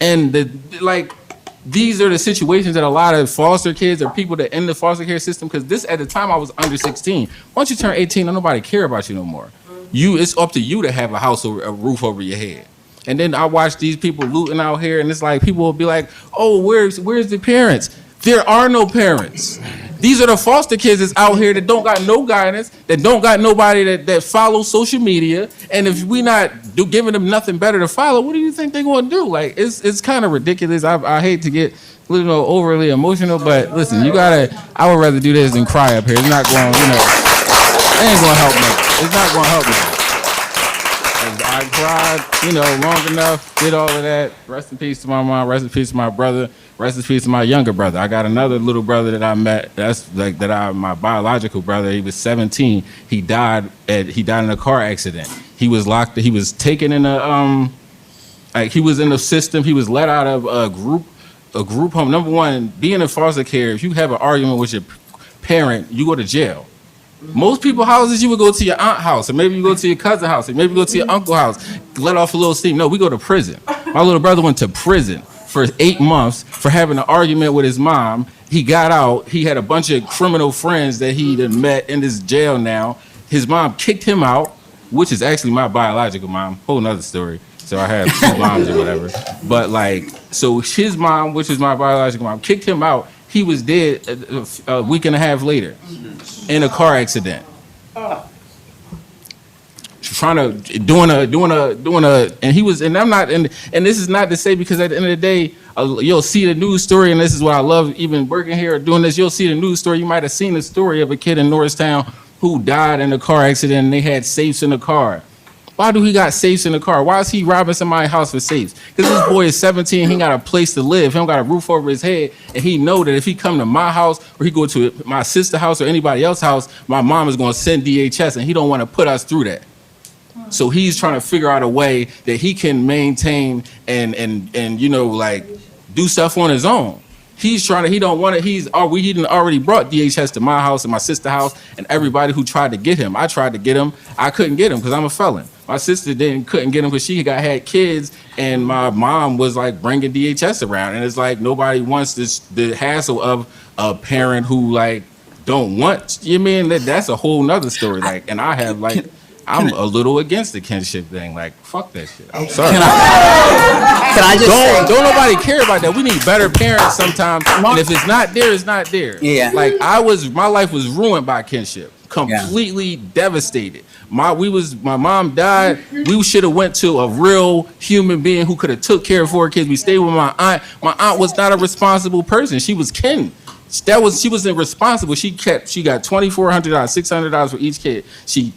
And these are the situations that a lot of foster kids or people that in the foster care system, because this, at the time I was under 16. Once you turn 18, don't nobody care about you no more. It's up to you to have a house or a roof over your head. And then I watch these people looting out here, and it's like, people will be like, oh, where's the parents? There are no parents. These are the foster kids that's out here that don't got no guidance, that don't got nobody that follows social media. And if we not giving them nothing better to follow, what do you think they're going to do? Like, it's kind of ridiculous. I hate to get overly emotional, but listen, I would rather do this than cry up here. It's not going, it ain't going to help me. It's not going to help me. I cried, long enough, did all of that. Rest in peace to my mom, rest in peace to my brother, rest in peace to my younger brother. I got another little brother that I met, my biological brother. He was 17. He died in a car accident. He was taken in he was in the system. He was let out of a group home. Number one, being in foster care, if you have an argument with your parent, you go to jail. Most people's houses, you would go to your aunt's house, or maybe you go to your cousin's house, or maybe you go to your uncle's house, let off a little steam. No, we go to prison. My little brother went to prison for 8 months for having an argument with his mom. He got out. He had a bunch of criminal friends that he met in this jail now. His mom kicked him out, which is actually my biological mom. Whole nother story. So I have 2 moms or whatever. But so his mom, which is my biological mom, kicked him out. He was dead a week and a half later in a car accident. And he was, and I'm not, and this is not to say, because at the end of the day, you'll see the news story, and this is what I love even working here or doing this. You'll see the news story. You might have seen the story of a kid in Norristown who died in a car accident and they had safes in the car. Why do he got safes in the car? Why is he robbing somebody's house for safes? Because this boy is 17, he got a place to live, he don't got a roof over his head, and he know that if he come to my house or he go to my sister's house or anybody else's house, my mom is going to send DHS, and he don't want to put us through that. So he's trying to figure out a way that he can maintain and you know, like, do stuff on his own. He's trying to, he don't want it. He done already brought DHS to my house and my sister's house and everybody who tried to get him. I tried to get him. I couldn't get him because I'm a felon. My sister couldn't get him because she had kids, and my mom was like bringing DHS around. And it's like nobody wants the hassle of a parent who like don't want, you mean, that's a whole nother story. Like, and I have like, I'm a little against the kinship thing. Like, fuck that shit. I'm sorry. Can I just say, Don't nobody care about that. We need better parents sometimes. And if it's not there, it's not there. Yeah. Like my life was ruined by kinship. Completely devastated. My mom died. We should have went to a real human being who could have took care of 4 kids. We stayed with my aunt. My aunt was not a responsible person. She was kin. She was irresponsible. She got $2,400, $600 for each kid. She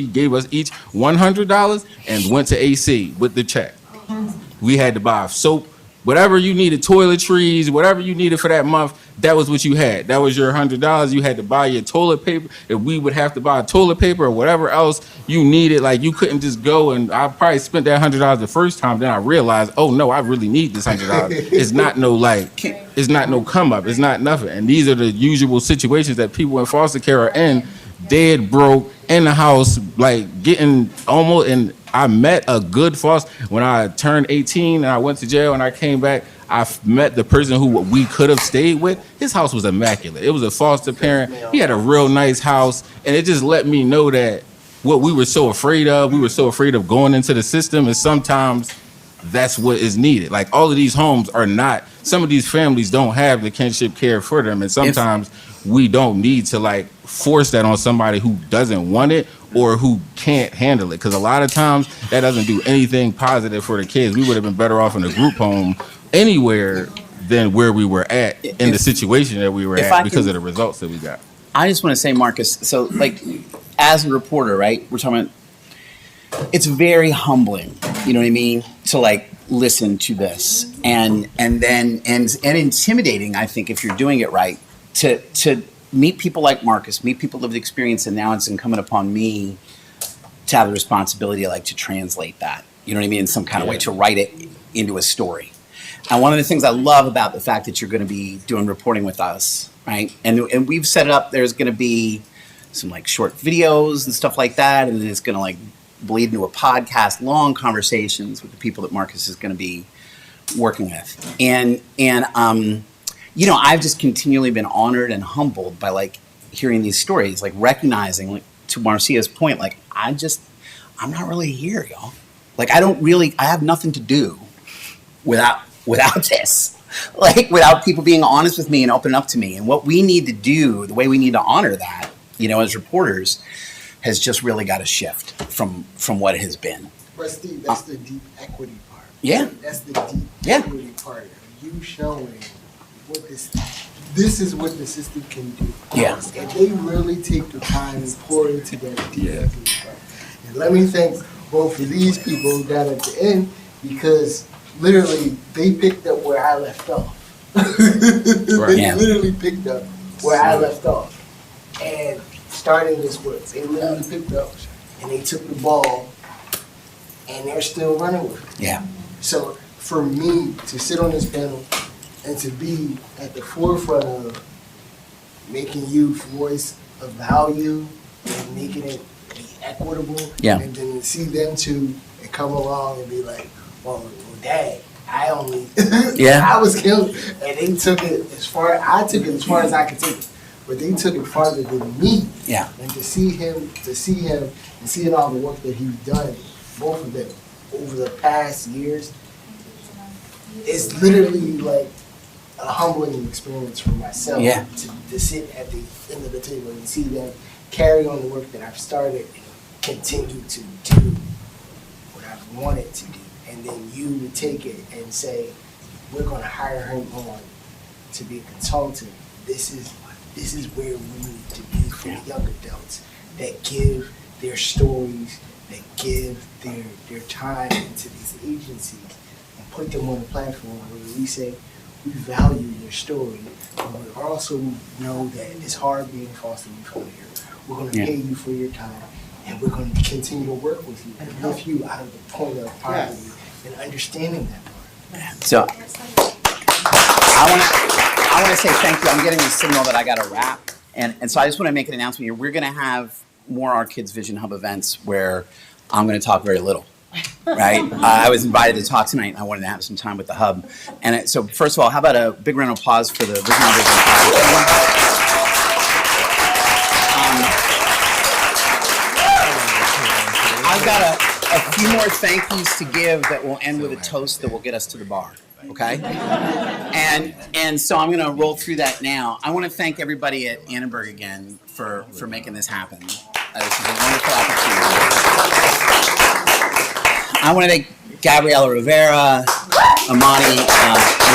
gave us each $100 and went to AC with the check. We had to buy soap, whatever you needed, toiletries, whatever you needed for that month. That was what you had. That was your $100. You had to buy your toilet paper. If we would have to buy toilet paper or whatever else you needed, like you couldn't just go. And I probably spent that $100 the first time. Then I realized, oh no, I really need this $100. It's not no it's not no come up. It's not nothing. And these are the usual situations that people in foster care are in. Dead broke in the house, like getting almost. And I met a good foster when I turned 18 and I went to jail and I came back. I met the person who we could have stayed with. His house was immaculate. It was a foster parent. He had a real nice house, and it just let me know that what we were so afraid of, going into the system, and sometimes that's what is needed. Like all of these homes are not. Some of these families don't have the kinship care for them, and sometimes we don't need to like force that on somebody who doesn't want it or who can't handle it. Because a lot of times that doesn't do anything positive for the kids. We would have been better off in a group home anywhere than where we were at in the situation that we were at because of the results that we got. I just want to say, Marcus, so like as a reporter, right, we're talking about, it's very humbling, you know what I mean, to like listen to this and intimidating, I think, if you're doing it right, to meet people like Marcus, meet people with experience, and now it's incumbent upon me to have the responsibility like to translate that, you know what I mean, in some kind of way, to write it into a story. And one of the things I love about the fact that you're going to be doing reporting with us, right? And we've set it up, there's going to be some like short videos and stuff like that, and then it's going to like bleed into a podcast, long conversations with the people that Marcus is going to be working with. And you know, I've just continually been honored and humbled by like hearing these stories, like recognizing, like to Marcia's point, like I'm not really here, y'all. Like I have nothing to do without this, like without people being honest with me and opening up to me. And what we need to do, the way we need to honor that, you know, as reporters, has just really got to shift from what it has been. But Steve, that's the deep equity part. Yeah. That's the deep equity part of you showing what this is what the system can do. Yeah. And they really take the time and pour into that deep equity part. And let me thank both of these people down at the end, because literally they picked up where I left off. They literally picked up where I left off. And starting this work, they literally picked up and they took the ball and they're still running with it. Yeah. So for me to sit on this panel and to be at the forefront of making youth voice of value and making it be equitable, and then to see them two and come along and be like, well, Dad, I only, I was killed, and they took it as far, I took it as far as I could take it, but they took it farther than me. Yeah. And to see him, and seeing all the work that he's done, both of them, over the past years, it's literally like a humbling experience for myself to sit at the end of the table and see them carry on the work that I've started and continue to do what I've wanted to do. And then you would take it and say, we're going to hire him on to be a consultant. This is where we need to be for the young adults that give their stories, that give their time into these agencies and put them on a platform where we say, we value your story, but we also know that it's hard being foster youth here. We're going to pay you for your time, and we're going to continue to work with you and lift you out of the point of poverty and understanding that part. So I want to say thank you. I'm getting a signal that I got to wrap. And so I just want to make an announcement here. We're going to have more Our Kids Vision Hub events where I'm going to talk very little, right? I was invited to talk tonight, and I wanted to have some time with the Hub. And so first of all, how about a big round of applause for the Vision Hub? I've got a few more thank yous to give that will end with a toast that will get us to the bar, okay? And so I'm going to roll through that now. I want to thank everybody at Annenberg again for making this happen. This is a wonderful opportunity. I want to thank Gabriela Rivera, Amani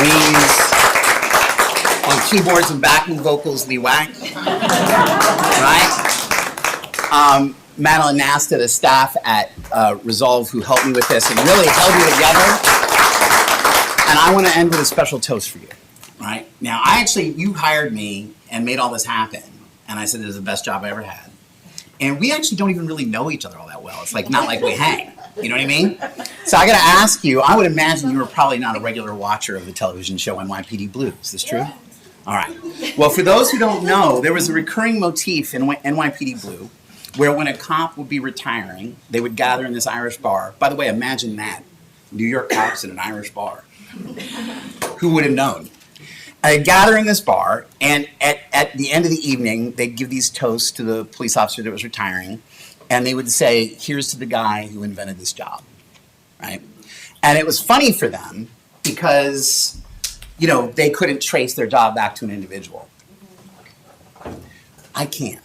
Reeves, on keyboards and backing vocals, Lee Wack, right? Madeline Nasta, the staff at Resolve, who helped me with this and really held me together. And I want to end with a special toast for you, right? Now, you hired me and made all this happen. And I said it was the best job I ever had. And we actually don't even really know each other all that well. It's like, not like we hang, you know what I mean? So I got to ask you, I would imagine you were probably not a regular watcher of the television show NYPD Blue. Is this true? All right. Well, for those who don't know, there was a recurring motif in NYPD Blue where when a cop would be retiring, they would gather in this Irish bar. By the way, imagine that. New York cops in an Irish bar. Who would have known? They'd gather in this bar, and at the end of the evening, they'd give these toasts to the police officer that was retiring, and they would say, here's to the guy who invented this job, right? And it was funny for them because, they couldn't trace their job back to an individual. I can,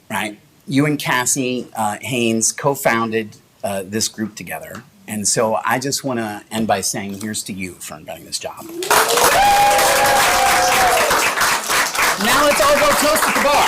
right? You and Cassie Haynes co-founded this group together. And so I just want to end by saying here's to you for inventing this job. Now let's all go toast at the bar.